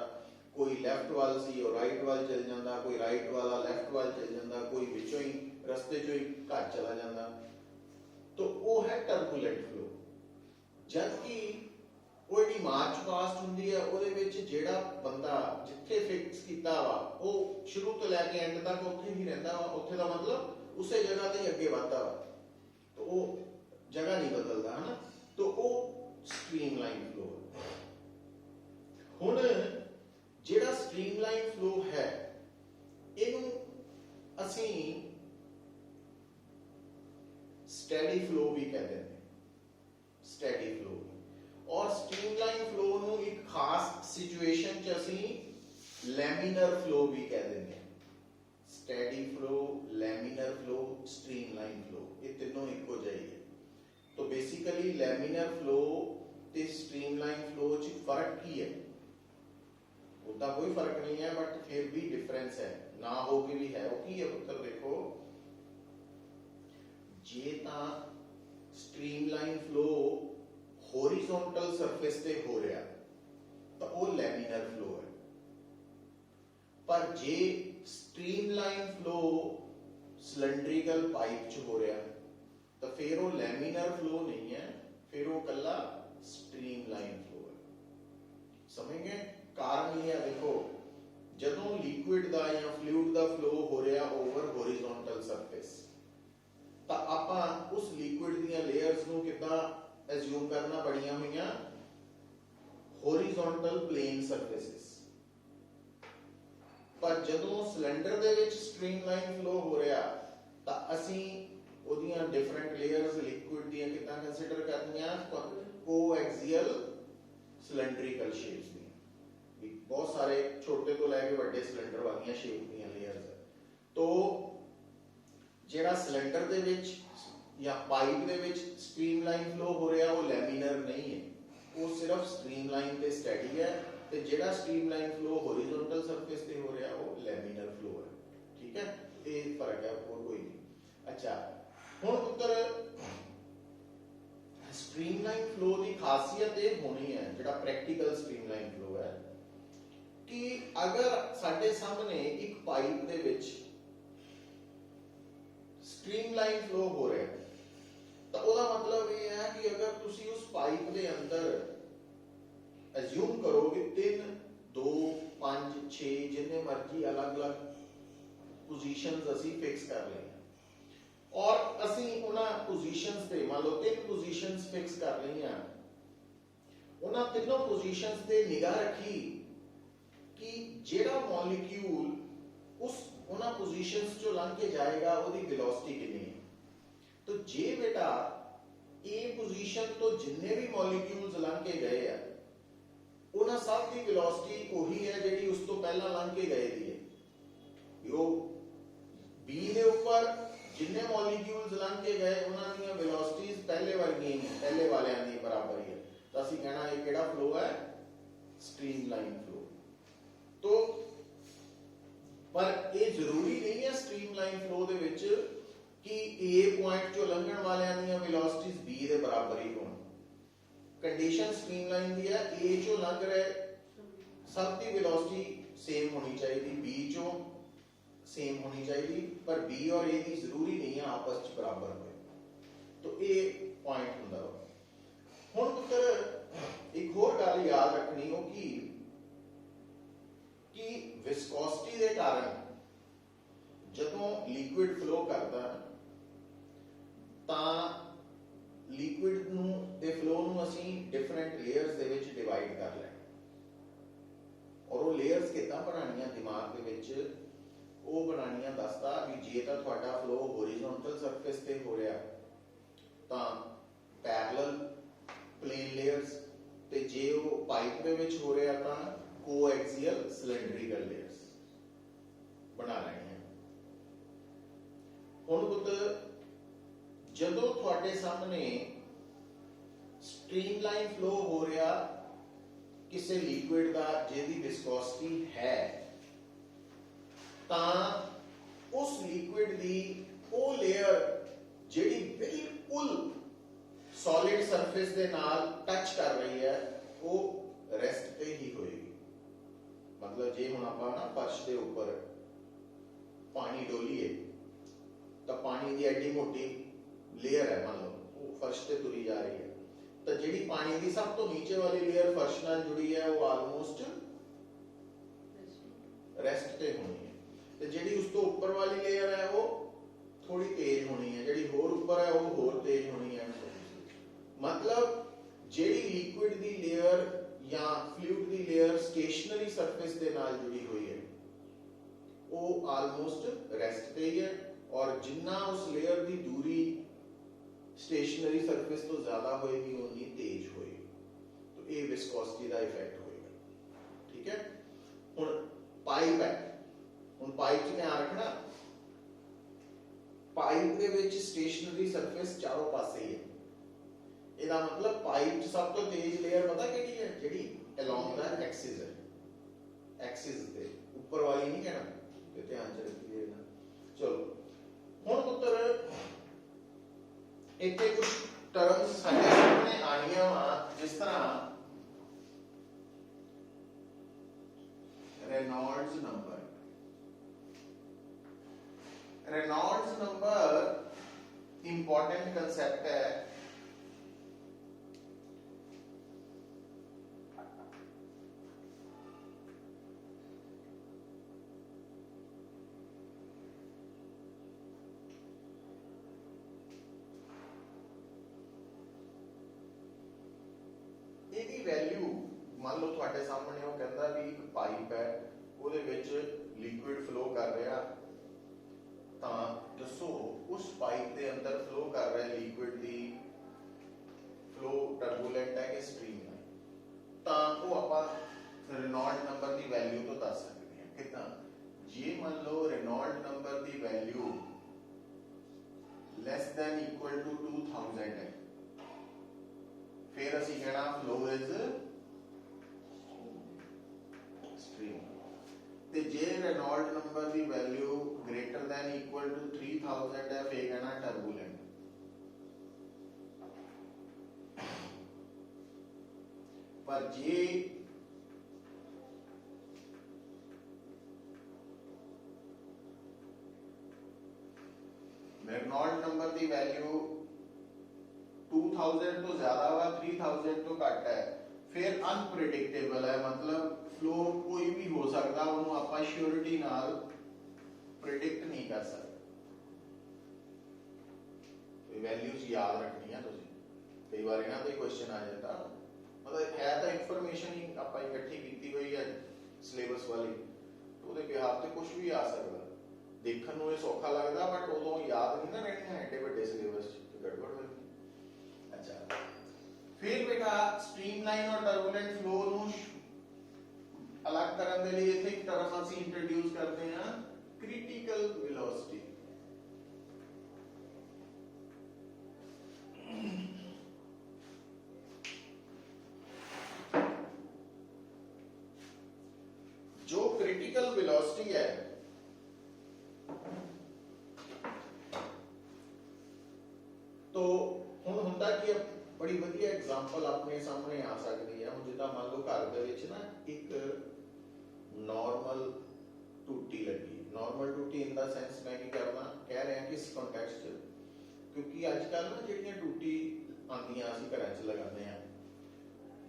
ਕੋਈ ਲੈਫਟ ਵੱਲ ਸੀ ਉਹ ਰਾਈਟ ਵੱਲ ਚਲ ਜਾਂਦਾ, ਕੋਈ ਰਾਈਟ ਵਾਲਾ ਲੈਫਟ ਵੱਲ ਚਲ ਜਾਂਦਾ, ਕੋਈ ਵਿੱਚੋਂ ਹੀ ਰਸਤੇ 'ਚੋਂ ਹੀ ਘਰ ਚਲਾ ਜਾਂਦਾ। ਤਾਂ ਉਹ ਹੈ ਟਰਬੂਲੈਂਟ ਫਲੋ। ਜਦ ਕਿ ਉਹ ਜਿਹੜੀ ਮਾਰਚ ਪਾਸਟ ਹੁੰਦੀ ਹੈ, ਉਹਦੇ ਵਿੱਚ ਜਿਹੜਾ ਬੰਦਾ ਜਿੱਥੇ ਫਿਕਸ ਕੀਤਾ ਵਾ ਉਹ ਸ਼ੁਰੂ ਤੋਂ ਲੈ ਕੇ ਐਂਡ ਤੱਕ ਉੱਥੇ ਹੀ ਰਹਿੰਦਾ ਵਾ। ਉੱਥੇ ਦਾ ਮਤਲਬ ਉਸੇ ਜਗ੍ਹਾ ਤੇ ਹੀ ਅੱਗੇ ਵੱਧਦਾ ਵਾ, ਤਾਂ ਉਹ ਜਗ੍ਹਾ ਨਹੀਂ ਬਦਲਦਾ, ਹਨਾ। ਤਾਂ ਉਹ ਸਟ੍ਰੀਮਲਾਈਨ ਫਲੋ ਹੈ। ਹੁਣ ਜਿਹੜਾ ਸਟ੍ਰੀਮਲਾਈਨ ਫਲੋ ਹੈ, ਇਹਨੂੰ ਅਸੀਂ ਸਟੈਡੀ ਫਲੋ ਵੀ ਕਹਿੰਦੇ ਨੇ, ਸਟੈਡੀ ਫਲੋ। ਔਰ ਸਟ੍ਰੀਮਲਾਈਨ ਫਲੋ ਨੂੰ ਇੱਕ ਖਾਸ ਸਿਚੁਏਸ਼ਨ 'ਚ ਅਸੀਂ ਲੈਮੀਨਰ ਫਲੋ ਵੀ ਕਹਿੰਦੇ ਨੇ। Steady flow, laminar flow, streamline flow, ਇਹ ਤਿੰਨੋਂ ਇੱਕੋ ਜਿਹੇ ਹੈ। तो बेसिकली लैमिनर फ्लो ते स्ट्रीमलाइन फ्लो च फर्क की है? उतना कोई फर्क नहीं है, बट फिर भी डिफरेंस है, ना हो के भी है। वो की है पुत्र, देखो, जे ता स्ट्रीमलाइन फ्लो हॉरिजॉन्टल सरफेस ते हो रहा तो वो लैमिनर फ्लो है, पर जे स्ट्रीमलाइन फ्लो सिलेंड्रिकल पाइप च हो रहा तो फिर वो लैमिनर फ्लो नहीं है, फिर वो कल्ला स्ट्रीमलाइन फ्लो है। समझ गए? कारण ये है, देखो, जदों लिक्विड दा या फ्लूइड दा फ्लो हो रहा ओवर हॉरिजॉन्टल सरफेस, तो आपां उस लिक्विड दियां लेयर्स नूं किदां एज्यूम करना बड़ियां हुईयां हॉरिजॉन्टल प्लेन सरफेसेस। पर जदों सिलेंडर दे विच स्ट्रीमलाइन फ्लो हो रहा तो असीं ਉਹਦੀਆਂ डिफरेंट लेयर्स लिक्विड ਦੀਆਂ ਕਿਦਾਂ ਕੰਸੀਡਰ ਕਰਨੀਆਂ, ਕੋਐਕਸੀਅਲ ਸਿਲੈਂਡਰੀਕਲ ਸ਼ੇਪਸ ਦੀਆਂ। ਵੀ ਬਹੁਤ ਸਾਰੇ ਛੋਟੇ ਤੋਂ ਲੈ ਕੇ ਵੱਡੇ ਸਿਲੰਡਰ ਵਾਲੀਆਂ ਸ਼ੇਪ ਦੀਆਂ ਲੇਅਰਸ ਹੈ। ਤੋ ਜਿਹੜਾ ਸਿਲੰਡਰ ਦੇ ਵਿੱਚ ਜਾਂ ਪਾਈਪ ਦੇ ਵਿੱਚ ਸਟ੍ਰੀਮਲਾਈਨ ਫਲੋ ਹੋ ਰਿਹਾ ਉਹ ਲੈਮੀਨਰ ਨਹੀਂ ਹੈ, ਉਹ ਸਿਰਫ ਸਟ੍ਰੀਮਲਾਈਨ ਤੇ ਸਟੈਡੀ ਹੈ। ਤੇ ਜਿਹੜਾ ਸਟ੍ਰੀਮਲਾਈਨ ਫਲੋ ਹੌਰੀਜ਼ੌਨਟਲ ਸਰਫੇਸ ਤੇ ਹੋ ਰਿਹਾ ਉਹ ਲੈਮੀਨਰ ਫਲੋ ਹੈ। ਠੀਕ ਹੈ, ਇਹ ਫਰਕ ਹੈ, ਹੋਰ ਕੋਈ ਨਹੀਂ। ਅੱਛਾ, ਹੁਣ ਪੁੱਤਰ ਸਟ੍ਰੀਮਲਾਈਨ ਫਲੋ ਦੀ ਖਾਸੀਅਤ ਇਹ ਹੋਣੀ ਹੈ, ਜਿਹੜਾ ਪ੍ਰੈਕਟੀਕਲ ਸਟ੍ਰੀਮਲਾਈਨ ਫਲੋ ਹੈ, ਕਿ ਅਗਰ ਸਾਡੇ ਸਾਹਮਣੇ ਇੱਕ ਪਾਈਪ ਦੇ ਵਿੱਚ ਸਟ੍ਰੀਮਲਾਈਨ ਫਲੋ ਹੋ ਰਿਹਾ ਹੈ, ਤਾਂ ਉਹਦਾ ਮਤਲਬ ਇਹ ਹੈ ਕਿ ਅਗਰ ਤੁਸੀਂ ਉਸ ਪਾਈਪ ਦੇ ਅੰਦਰ ਅਸਿਊਮ ਕਰੋ ਕਿ 3 2 5 6 ਜਿੰਨੇ ਮਰਜ਼ੀ ਅਲੱਗ-ਅਲੱਗ ਪੋਜੀਸ਼ਨਸ ਅਸੀਂ ਫਿਕਸ ਕਰ ਲਈਆਂ, ਔਰ ਅਸੀਂ ਉਹਨਾਂ ਪੋਜੀਸ਼ਨਸ ਤੇ ਮੰਨ ਲਓ 3 ਪੋਜੀਸ਼ਨਸ ਫਿਕਸ ਕਰ ਲਈਆਂ, ਉਹਨਾਂ ਤਿੰਨੋਂ ਪੋਜੀਸ਼ਨਸ ਤੇ ਨਿਗਾਹ ਰੱਖੀ ਕਿ ਜਿਹੜਾ ਮੋਲੀਕਿਊਲ ਉਹਨਾਂ ਪੋਜੀਸ਼ਨਸ ਚੋਂ ਲੰਘ ਕੇ ਜਾਏਗਾ ਉਹਦੀ ਵੈਲੋਸਿਟੀ ਕਿੰਨੀ ਹੈ। तो जे बेटा ए पोजीशन तो जिन्ने भी मॉलिक्यूल्स लंघ के गए है उन्हां सब की वेलोसिटी वही है जिहड़ी उस तो पहला लंघ के गए दी है। यो बी दे ऊपर जिन्ने मॉलिक्यूल्स लंघ के गए उन्हां दी वेलोसिटीज पहले वर्गी ही है, पहले वालियां दी बराबर ही है, तो असं कहना ये किहड़ा फ्लो है, स्ट्रीमलाइन फ्लो। तो पर ये जरूरी नहीं है स्ट्रीमलाइन फ्लो दे विच कि ए पॉइंट चो लंघण वालियां दी वेलोसिटीज बी दे बराबर ही होण। कंडीशन स्ट्रीमलाइन दी है, ए चो लंघ रहे सब दी वेलोसिटी सेम होनी चाहिए, बी चो सेम होनी चाहिए, पर बी और ए दी जरूरी नहीं है आपस च बराबर होए। तो ये पॉइंट हुंदा वा। हुण पुत्तर एक होर गल याद रखनी हो कि विस्कोसिटी दे कारण जदों लिक्विड फ्लो करता है ਤਾਂ ਲਿਕੁਇਡ ਨੂੰ ਦੇ ਫਲੋ ਨੂੰ ਅਸੀਂ ਡਿਫਰੈਂਟ ਲੇਅਰਸ ਦੇ ਵਿੱਚ ਡਿਵਾਈਡ ਕਰ ਲੈਣਾ, ਔਰ ਉਹ ਲੇਅਰਸ ਕਿੱਦਾਂ ਬਣਾਉਣੀਆਂ ਦਿਮਾਗ ਦੇ ਵਿੱਚ ਉਹ ਬਣਾਉਣੀਆਂ ਦੱਸਦਾ ਵੀ ਜੇ ਤਾਂ ਤੁਹਾਡਾ ਫਲੋ ਹੋਰੀਜ਼ੋਨਟਲ ਸਰਫੇਸ ਤੇ ਹੋ ਰਿਹਾ ਤਾਂ ਪੈਰਲਲ ਪਲੇਨ ਲੇਅਰਸ, ਤੇ ਜੇ ਉਹ ਪਾਈਪ ਦੇ ਵਿੱਚ ਹੋ ਰਿਹਾ ਤਾਂ ਕੋਐਕਸੀਅਲ ਸਿਲੈਂਡਰੀਕਲ ਲੇਅਰਸ ਬਣਾ ਲੈਣੀਆਂ। ਹੁਣ ਪੁੱਤ ਜਦੋਂ ਤੁਹਾਡੇ ਸਾਹਮਣੇ ਸਟ੍ਰੀਮਲਾਈਨ ਫਲੋ ਹੋ ਰਿਹਾ ਕਿਸੇ ਲਿਕੁਇਡ ਦਾ ਜਿਹਦੀ ਵਿਸਕੋਸਿਟੀ ਹੈ, ਤਾਂ ਉਸ ਲਿਕੁਇਡ ਦੀ ਉਹ ਲੇਅਰ ਜਿਹੜੀ ਬਿਲਕੁਲ ਸੋਲਿਡ ਸਰਫੇਸ ਦੇ ਨਾਲ ਟੱਚ ਕਰ ਰਹੀ ਹੈ ਉਹ ਰੈਸਟ ਤੇ ਹੀ ਹੋਏਗੀ। ਮਤਲਬ ਜੇ ਹੁਣ ਆਪਾਂ ਨਾ ਫਰਸ਼ ਦੇ ਉੱਪਰ ਪਾਣੀ ਡੋਲੀਏ ਤਾਂ ਪਾਣੀ ਦੀ ਐਡੀ ਮੋਟੀ लेयर है, मान लो वो फर्श पे तुरी जा रही है, तो जिहड़ी पानी की सब तो नीचे वाली लेयर फर्श नाल जुड़ी है वो ऑलमोस्ट रेस्ट पे होनी है, तो जिहड़ी उस तो ऊपर वाली लेयर है वो थोड़ी तेज होनी है, जिहड़ी होर ऊपर है वो होर तेज होनी है। मतलब जिहड़ी लिक्विड दी लेयर या फ्लूइड दी लेयर स्टेशनरी सरफेस दे नाल जुड़ी हुई है वो ऑलमोस्ट रेस्ट पे ही है, और जिन्ना उस लेयर दी दूरी स्टेशनरी सरफेस तो ज्यादा होएगी उतनी तेज होएगी, तो ये विस्कोसिटी का इफेक्ट होएगा। ठीक है, हुण पाइप है, हुण पाइप च ध्यान रखना पाइप दे विच स्टेशनरी सरफेस चारों पासे ही है, ਇਹਦਾ मतलब पाइप च सब तो तेज लेयर पता किहड़ी है, जिहड़ी अलोंग द एक्सिस है, एक्सिस दे ऊपर वाली नहीं कहना, ते ध्यान च रखिए ना। चलो हुण पुत्तर इतने कुछ टर्म्स साडे सामने आनियां वा, जिस तरह Reynolds number. Reynolds number important concept है, वैल्यू मान लो ਤੁਹਾਡੇ ਸਾਹਮਣੇ ਉਹ ਕਹਿੰਦਾ ਵੀ ਇੱਕ ਪਾਈਪ ਹੈ ਉਹਦੇ ਵਿੱਚ ਲਿਕੁਇਡ ਫਲੋ ਕਰ ਰਿਹਾ, ਤਾਂ ਦੱਸੋ ਉਸ ਪਾਈਪ ਦੇ ਅੰਦਰ ਫਲੋ ਕਰ ਰਿਹਾ ਲਿਕੁਇਡ ਦੀ ਫਲੋ ਟਰਬੂਲੈਂਟ ਹੈ ਕਿ ਸਟ੍ਰੀਮਲਾਈਨ, ਤਾਂ ਉਹ ਆਪਾਂ ਰੇਨॉल्ड ਨੰਬਰ ਦੀ ਵੈਲਿਊ ਤੋਂ ਦੱਸ ਸਕਦੇ ਹਾਂ। ਕਿਦਾਂ? ਜੇ ਮੰਨ ਲਓ ਰੇਨॉल्ड ਨੰਬਰ ਦੀ value less than equal to 2000 ਹੈ, फिर ਅਸੀਂ कहना फ्लो इज स्ट्रीम, ਤੇ ਜੇ ਰੇਨॉल्ड ਨੰਬਰ ਦੀ value greater than equal to 3000 ਹੈ, ਫਿਰ कहना टर्बूलेंट। पर जे मैगनॉल्ड नंबर की वैल्यू 2000 तो ज्यादा वा 3000 तो घट है, फिर अनप्रेडिक्टेबल है, मतलब फ्लो कोई भी हो सकता, उन्होंने आपां श्योरिटी नाल प्रिडिक्ट नहीं कर सकते। वैल्यूज याद रखनी है तुसीं, कई बार इन्हां ते क्वेश्चन आ जाता, मतलब है तो इंफॉर्मेशन ही आपां इकट्ठी की हुई है सिलेबस वाली, तो उहदे बिहाफ ते कुछ भी आ सकता, देखने में सौखा लगता बट उदों याद नहीं ना रहनी है एडे वड्डे सिलेबस च, गड़बड़ हो जाती। अच्छा, फिर बेटा स्ट्रीमलाइन और टर्बुलेंट फ्लो नूं अलग करने के लिए इत्थे एक टर्म असीं इंट्रोड्यूस करते हैं, क्रिटिकल वेलोसिटी। जो क्रिटिकल वेलोसिटी है तो हुण हुंदा कि बड़ी वधिया एग्जांपल अपने सामने आ सकती है। हुण जिद्दां मान लो घर दे विच ना एक नॉर्मल टूटी लगी, नॉर्मल टूटी इन द सेंस मैं की करना कह रहा कि इस कॉन्टेक्स्ट च, क्योंकि अजकल ना जिहड़ियां टूटी आंदियां असीं घरां च लगाने आ,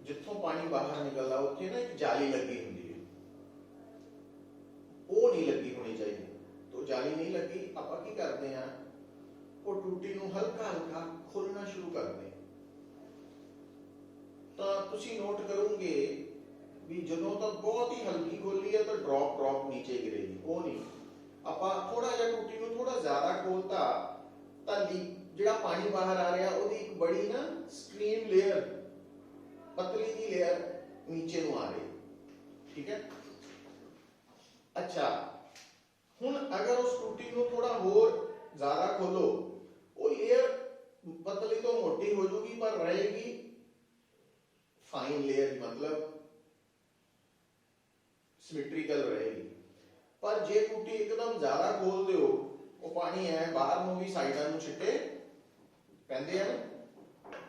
जिथों पानी बाहर निकलदा उत्थे ना एक जाली लगी हुंदी है, वो नहीं लगी होनी चाहिए, तो जाली नहीं लगी, आपां की करते हैं वो टूटी नूं हल्का हल्का खोलना शुरू करते हैं। तो तुसीं नोट करोगे भी जदों तक बहुत ही हल्की खोली है तो ड्रॉप ड्रॉप नीचे गिरेगी, वो नहीं, आपां थोड़ा जिहा टूटी नूं थोड़ा ज्यादा खोलता तो जिहड़ा पानी बाहर आ रहा ਉਹਦੀ एक बड़ी ना स्ट्रीम लेयर, पतली जी लेयर नीचे नूं आ रही, ठीक है। अच्छा, हुण अगर उस टूटी नूं थोड़ा होर ज्यादा खोलो, वो लेयर पतली तो मोटी हो जाएगी पर रहेगी फाइन लेयर, मतलब सिमेट्रिकल रहेगी। पर जे टूटी एकदम ज्यादा खोल दो, वो पानी है बाहर नूं भी साइडां नूं छिट्टे पैंदे हैं।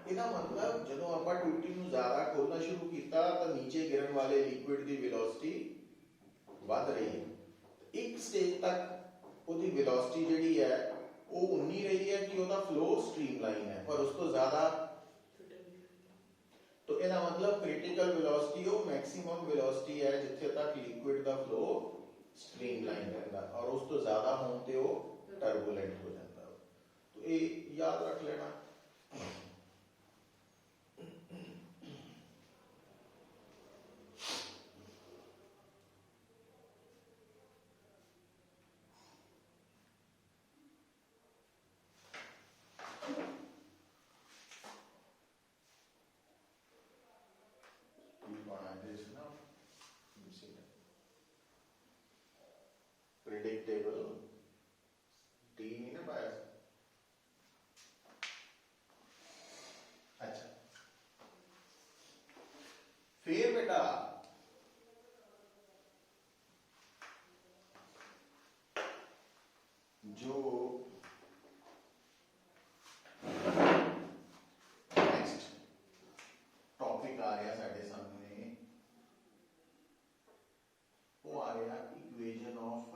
ਇਹਦਾ मतलब ਜਦੋਂ ਆਪਾਂ ਟੂਟੀ ਨੂੰ ਜ਼ਿਆਦਾ ਖੋਲਣਾ ਸ਼ੁਰੂ ਕੀਤਾ ਤਾਂ ਨੀਚੇ ਗਿਰਨ ਵਾਲੇ ਲਿਕੁਇਡ ਦੀ ਵੈਲੋਸਿਟੀ ਵੱਧ ਰਹੀ ਹੈ। ਇੱਕ ਸਟੇਜ ਤੱਕ ਉਹਦੀ ਵੈਲੋਸਿਟੀ ਜਿਹੜੀ ਹੈ ਉਹ ਉਨੀ ਰਹੀ ਹੈ ਕਿ ਉਹਦਾ ਫਲੋ ਸਟ੍ਰੀਮਲਾइन है, पर उस तो ज्यादा, तो ਇਹਦਾ मतलब क्रिटिकल वेलोसिटी ਉਹ मैक्सिमम वेलोसिटी है जिथे तक लिक्विड ਦਾ ਫਲੋ स्ट्रीमलाइन रहता, और उस तो ज्यादा होने ते वो टर्बुलेंट हो जाता। तो ये याद रख लेना। प्रेडिक्टेबल टी नहीं ना पाया। अच्छा, फिर बेटा जो नेक्स्ट टॉपिक आ रहा साडे सामने, वो आ रहा equation of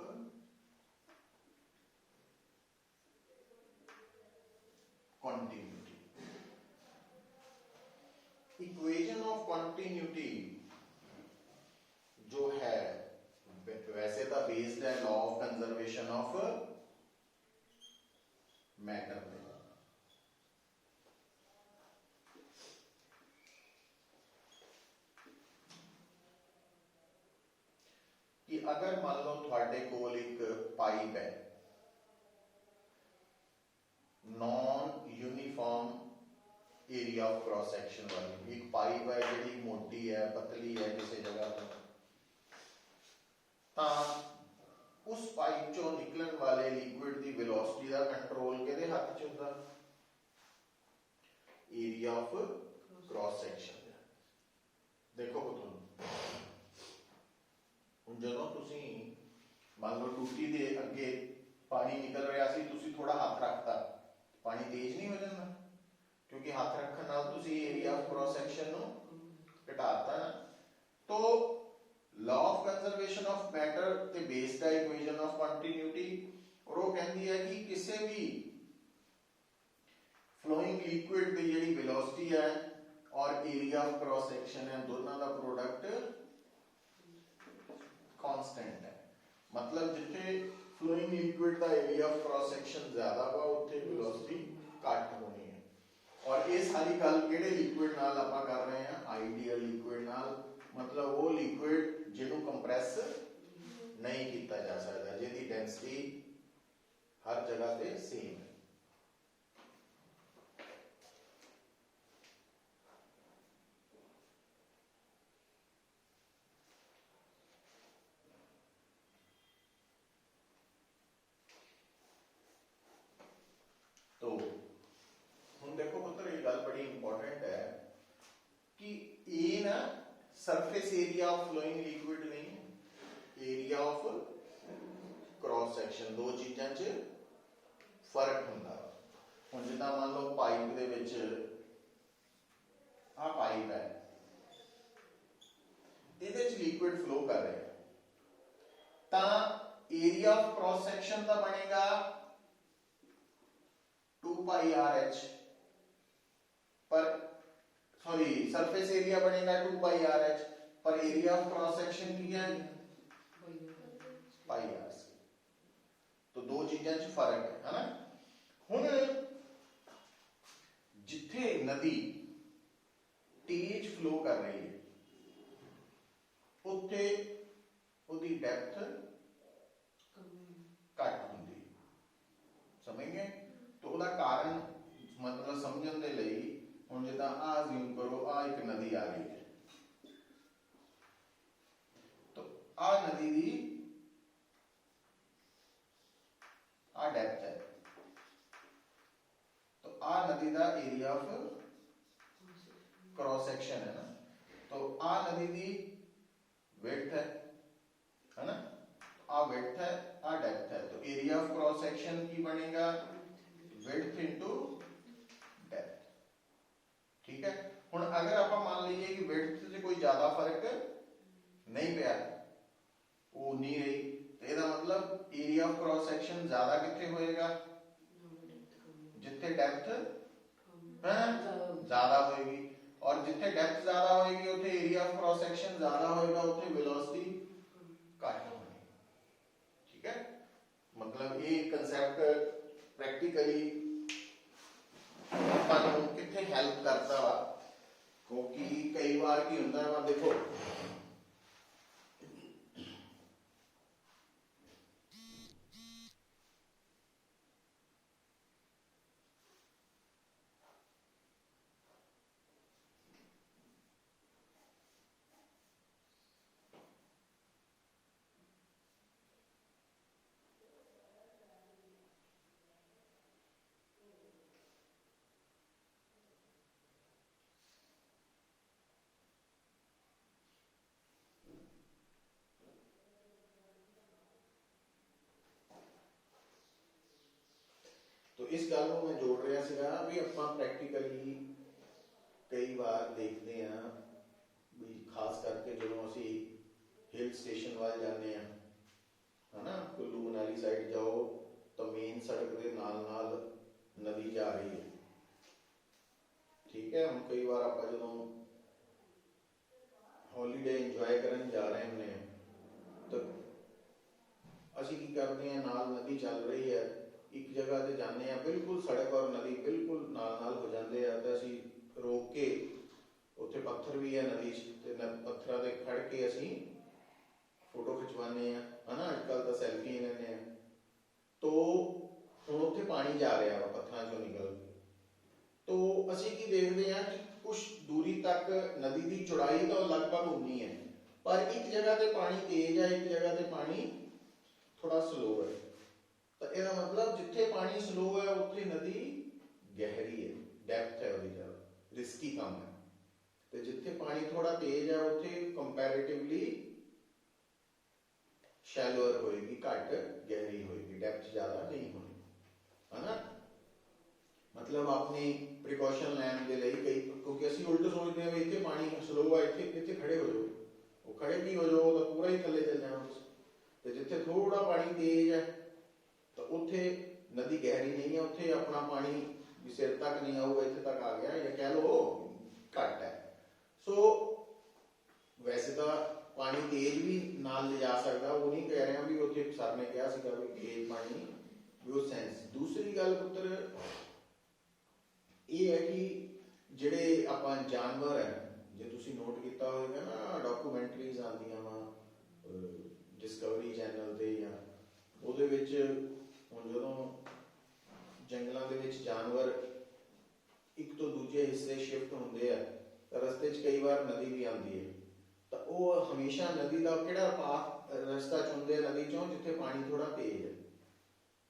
continuity. Equation of continuity जो है वैसे तो बेस्ड है law of conservation of matter पे, कि अगर मान लो थोड़े कोल एक पाइप है non uniform area of cross section वाली, एक पाइप है जी मोटी है पतली है किसी जगह पर, तो उस पाइप चो निकलन वाले लिक्विड की वेलोसिटी का कंट्रोल किहदे हाथ च हुंदा, एरिया ऑफ क्रॉस सेक्शन। देखो पुत्तरों, हुण जदों तुसीं मान लो टूटी दे अगे पानी निकल रहा सी, तुसीं थोड़ा हाथ रखता, पानी तेज नहीं हो जाता, क्योंकि हाथ रखने नाल तुसीं एरिया ऑफ क्रॉस सेक्शन नूं घटाता ना, तो law of conservation of matter ते बेस्ड है इक्वेशन ऑफ कंटिन्यूटी, और वो कहती है कि किसी भी फ्लोइंग लिक्विड की जी वेलोसिटी है और एरिया ऑफ क्रॉस सेक्शन है, दोनों का प्रोडक्ट कांस्टेंट है। मतलब जिथे फ्लोइंग लिक्विड का एरिया ऑफ क्रॉस सेक्शन ज्यादा वा उत्थे वेलोसिटी घट होनी है। और ये सारी गल किहड़े लिक्विड नाल आपां कर रहे हैं, आइडियल लिक्विड नाल, मतलब वो लिक्विड जिन्हों कंप्रैस नहीं किया जा सकता, जिहदी डेंसिटी हर जगह पे सेम है। तो हम देखो पुत्र ये गल बड़ी इंपॉर्टेंट है कि ये ना surface area of flowing liquid नहीं, एरिया ऑफ क्रॉस सेक्शन, दो चीज़ों च फर्क होंदा। हुण जिद्दां मान लो पाइप दे विच आ पाइप है, इहदे च लिक्विड फ्लो कर रहा है, तां एरिया ऑफ क्रॉस सेक्शन का बनेगा 2 पाई आर एच, पर सॉरी सरफेस एरिया बनेगा 2 पाई आर एच, पर एरिया ऑफ क्रॉस सेक्शन की है पाई आर सी। तो दो चीज़ों च फर्क है ना। हुण जिथे नदी तेज फ्लो कर रही है उत्थे उहदी डेप्थ घट होंदी, समझ गए। तो उसका कारण मतलब समझण दे लई हुण जिद्दां आ अज्यूम करो आ एक नदी आ रही है, तो आ नदी दी आ डेप्थ है, तो आ नदी का एरिया ऑफ क्रॉस सेक्शन है ना, तो आ नदी दी विड्थ है ना, आ विड्थ है आ डेप्थ है, तो एरिया ऑफ क्रॉस सेक्शन की बनेगा विड्थ इनटू डेप्थ। ठीक है। हुण अगर आप मान लीजिए कि विड्थ से कोई ज्यादा फर्क नहीं पिया, वो नहीं रही, तो इसका मतलब एरिया ऑफ क्रॉस सेक्शन ज्यादा कितने होएगा, जिथे डेप्थ ज्यादा होएगी, और जिथे डेप्थ ज्यादा होएगी उथे एरिया ऑफ क्रॉस सेक्शन ज्यादा होएगा, उथे वेलोसिटी घट होगी। ठीक है, मतलब ये कंसेप्ट प्रैक्टिकली आपको कितने हेल्प करता वा, क्योंकि कई बार की होंदा है, देखो तो इस गल को मैं जोड़ रहा सीगा भी आपां प्रैक्टिकली कई बार देखते हैं भी, खास करके जो असी हिल स्टेशन वाल जाने हैं है ना, कुल्लू मनाली साइड जाओ तो मेन सड़क के नाल नाल नदी जा रही है। ठीक है, हम कई बार आप जो हॉलीडे इंजॉय करन जा रहे हैं तो असी की करते हैं, नाल नदी चल रही है, एक जगह ते जाने हैं बिल्कुल सड़क और नदी बिल्कुल नाल नाल हो जाते हैं, तो असी रोक के उत्थे पत्थर भी है नदी ते पत्थरां ते खड़ के असी फोटो खिचवाने हैं है ना, अजकल तो सैल्फी लेने हैं। तो हुण उत्थे पानी जा रहा है पत्थरां चों निकल के, तो असी की देखते हैं कि कुछ दूरी तक नदी की चौड़ाई तो लगभग उन्नी है, पर एक जगह ते पानी तेज है, एक जगह ते पानी थोड़ा स्लो है। तो यह मतलब जिथे पानी स्लो है उत्थे नदी गहरी है, डेप्थ है उसकी ज्यादा, रिस्की कम है, तो जिथे पानी थोड़ा तेज है उत्थे कंपैरेटिवली शैलोअर होएगी, घट गहरी होएगी, डेप्थ ज्यादा नहीं होगी, है ना। मतलब अपनी प्रिकॉशन लैन के लिए कई, क्योंकि असं उल्ट सोचते हैं भी इतने पानी स्लो है, इतने खड़े हो जाओ, वो खड़े की हो जाओ तो पूरा ही थले चल जाना तुसीं। ते जिथे थोड़ा पानी तेज है तो उत्थे नदी गहरी नहीं है, उत्थे अपना पानी भी सिर तक नहीं आऊगा, इत्थे तक आ गया, या कह लो घट है। सो वैसे तो पानी तेज भी नाल ले जा सकता, वो नहीं कह रहा भी उत्थे सर ने कहा सीगा भी तेज पानी भी उस सेंस। दूसरी गल पुत्र ये है कि ਜਿਹੜੇ ਆਪਾਂ ਜਾਨਵਰ ਹੈ, ਜੇ ਤੁਸੀਂ ਨੋਟ ਕੀਤਾ ਹੋਵੇਗਾ ਨਾ ਡਾਕੂਮੈਂਟਰੀਜ਼ ਆਉਂਦੀਆਂ ਵਾ ਡਿਸਕਵਰੀ ਚੈਨਲ ਤੇ, ਜਾਂ ਉਹਦੇ ਵਿੱਚ ਹੁਣ ਜਦੋਂ ਜੰਗਲਾਂ ਦੇ ਵਿੱਚ ਜਾਨਵਰ ਇੱਕ ਤੋਂ ਦੂਜੇ ਹਿੱਸੇ ਸ਼ਿਫਟ ਹੁੰਦੇ ਆ ਤਾਂ ਰਸਤੇ 'ਚ ਕਈ ਵਾਰ ਨਦੀ ਵੀ ਆਉਂਦੀ ਹੈ, ਤਾਂ ਉਹ ਹਮੇਸ਼ਾ ਨਦੀ ਦਾ ਕਿਹੜਾ ਪਾਥ ਰਸਤਾ ਚੁਣਦੇ ਆ ਨਦੀ 'ਚੋਂ ਜਿੱਥੇ ਪਾਣੀ ਥੋੜਾ ਤੇਜ਼ ਹੈ,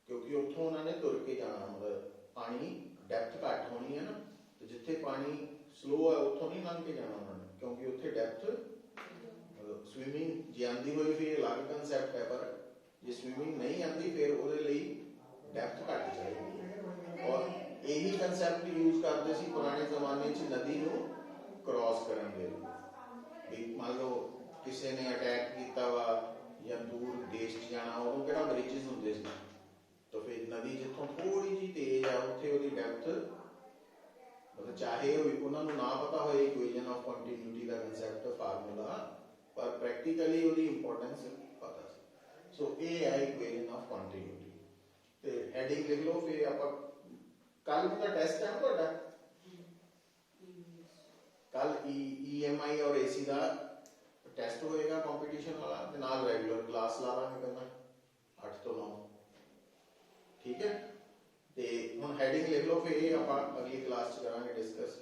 ਕਿਉਂਕਿ ਉੱਥੋਂ ਉਹਨਾਂ ਨੇ ਤੁਰ ਕੇ ਜਾਣਾ ਹੁੰਦਾ, ਪਾਣੀ ਡੈਪਥ ਘੱਟ ਹੋਣੀ ਹੈ ਨਾ, ਤੇ ਜਿੱਥੇ ਪਾਣੀ ਸਲੋ ਹੈ ਉੱਥੋਂ ਨਹੀਂ ਲੰਘ ਕੇ ਜਾਣਾ ਉਹਨਾਂ ਨੇ, ਕਿਉਂਕਿ ਉੱਥੇ ਡੈਪਥ ਸਵਿਮਿੰਗ ਜੇ ਆਉਂਦੀ ਹੋਈ ਫਿਰ ਅਲੱਗ ਕਨਸੈਪਟ ਹੈ, ਪਰ ਜੇ ਸਵਿਮਿੰਗ ਨਹੀਂ ਆਉਂਦੀ ਫਿਰ ਉਹਦੇ ਲਈ ਡੈਪਥ ਘੱਟ ਚਾਹੀਦੀ। ਔਰ ਇਹੀ ਕਨਸੈਪਟ ਯੂਜ਼ ਕਰਦੇ ਸੀ ਪੁਰਾਣੇ ਜ਼ਮਾਨੇ 'ਚ ਨਦੀ ਨੂੰ ਕ੍ਰੋਸ ਕਰਨ ਦੇ ਲਈ। ਵੀ ਮੰਨ ਲਓ ਕਿਸੇ ਨੇ ਅਟੈਕ ਕੀਤਾ ਵਾ ਜਾਂ ਦੂਰ ਦੇਸ਼ 'ਚ ਜਾਣਾ, ਉਦੋਂ ਕਿਹੜਾ ਬ੍ਰਿਜਿਸ ਹੁੰਦੇ ਸੀ, ਤਾਂ ਫਿਰ ਨਦੀ ਜਿੱਥੋਂ ਥੋੜੀ ਜਿਹੀ ਤੇਜ਼ ਆ ਉੱਥੇ ਉਹਦੀ ਡੈਪਥ मतलब चाहे उन्होंने ना पता हो इक्वेशन ऑफ कंटिन्यूटी का कंसैप्ट फार्मूला, पर प्रैक्टिकली उसकी इंपॉर्टेंस पता सी। सो ये है इक्वेशन ऑफ कंटिन्यूटी। तो हेडिंग लिख लो, फिर आप कल का टेस्ट है ना, कल EMI और AC का टेस्ट होएगा कंपटीशन वाला, ते नाल रेगुलर क्लास ला लांगे पहला 8 ਤੋਂ 9, ठीक है। ਤੇ ਹੁਣ ਹੈਡਿੰਗ ਲਿਖ ਲਓ, ਫਿਰ ਇਹ ਆਪਾਂ ਅਗਲੀ ਕਲਾਸ 'ਚ ਕਰਾਂਗੇ ਡਿਸਕਸ।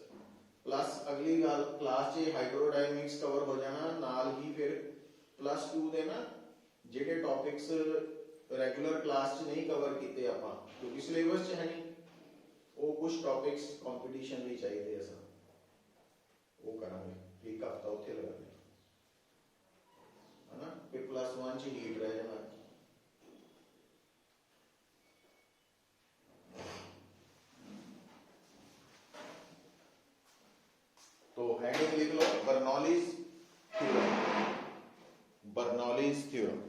ਪਲੱਸ ਅਗਲੀ ਗੱਲ ਕਲਾਸ 'ਚ ਹਾਈਡਰੋਡਾਇਨਾਮਿਕਸ ਕਵਰ ਹੋ ਜਾਣਾ, ਨਾਲ ਹੀ ਫਿਰ ਪਲੱਸ 2 ਦੇ ਨਾ ਜਿਹੜੇ ਟੌਪਿਕਸ ਰੈਗੂਲਰ ਕਲਾਸ 'ਚ ਨਹੀਂ ਕਵਰ ਕੀਤੇ ਆਪਾਂ, ਕਿਉਂਕਿ ਸਿਲੇਬਸ 'ਚ ਹੈ ਨਹੀਂ, ਉਹ ਕੁਝ ਟੌਪਿਕਸ ਕੰਪੀਟੀਸ਼ਨ ਲਈ ਚਾਹੀਦੇ ਅਸਾਂ, ਉਹ ਕਰਾਂਗੇ। ਇੱਕ ਹਫਤਾ ਉੱਥੇ ਲਗਾਉਂਦੇ ਹੈ ਨਾ, ਫਿਰ ਪਲੱਸ 1 'ਚ ਹੀਟ ਰਹਿ ਜਾਣਾ। तो हेडिंग लिख लो, बर्नौलीज थ्योरम, बर्नौलीज थ्योरम।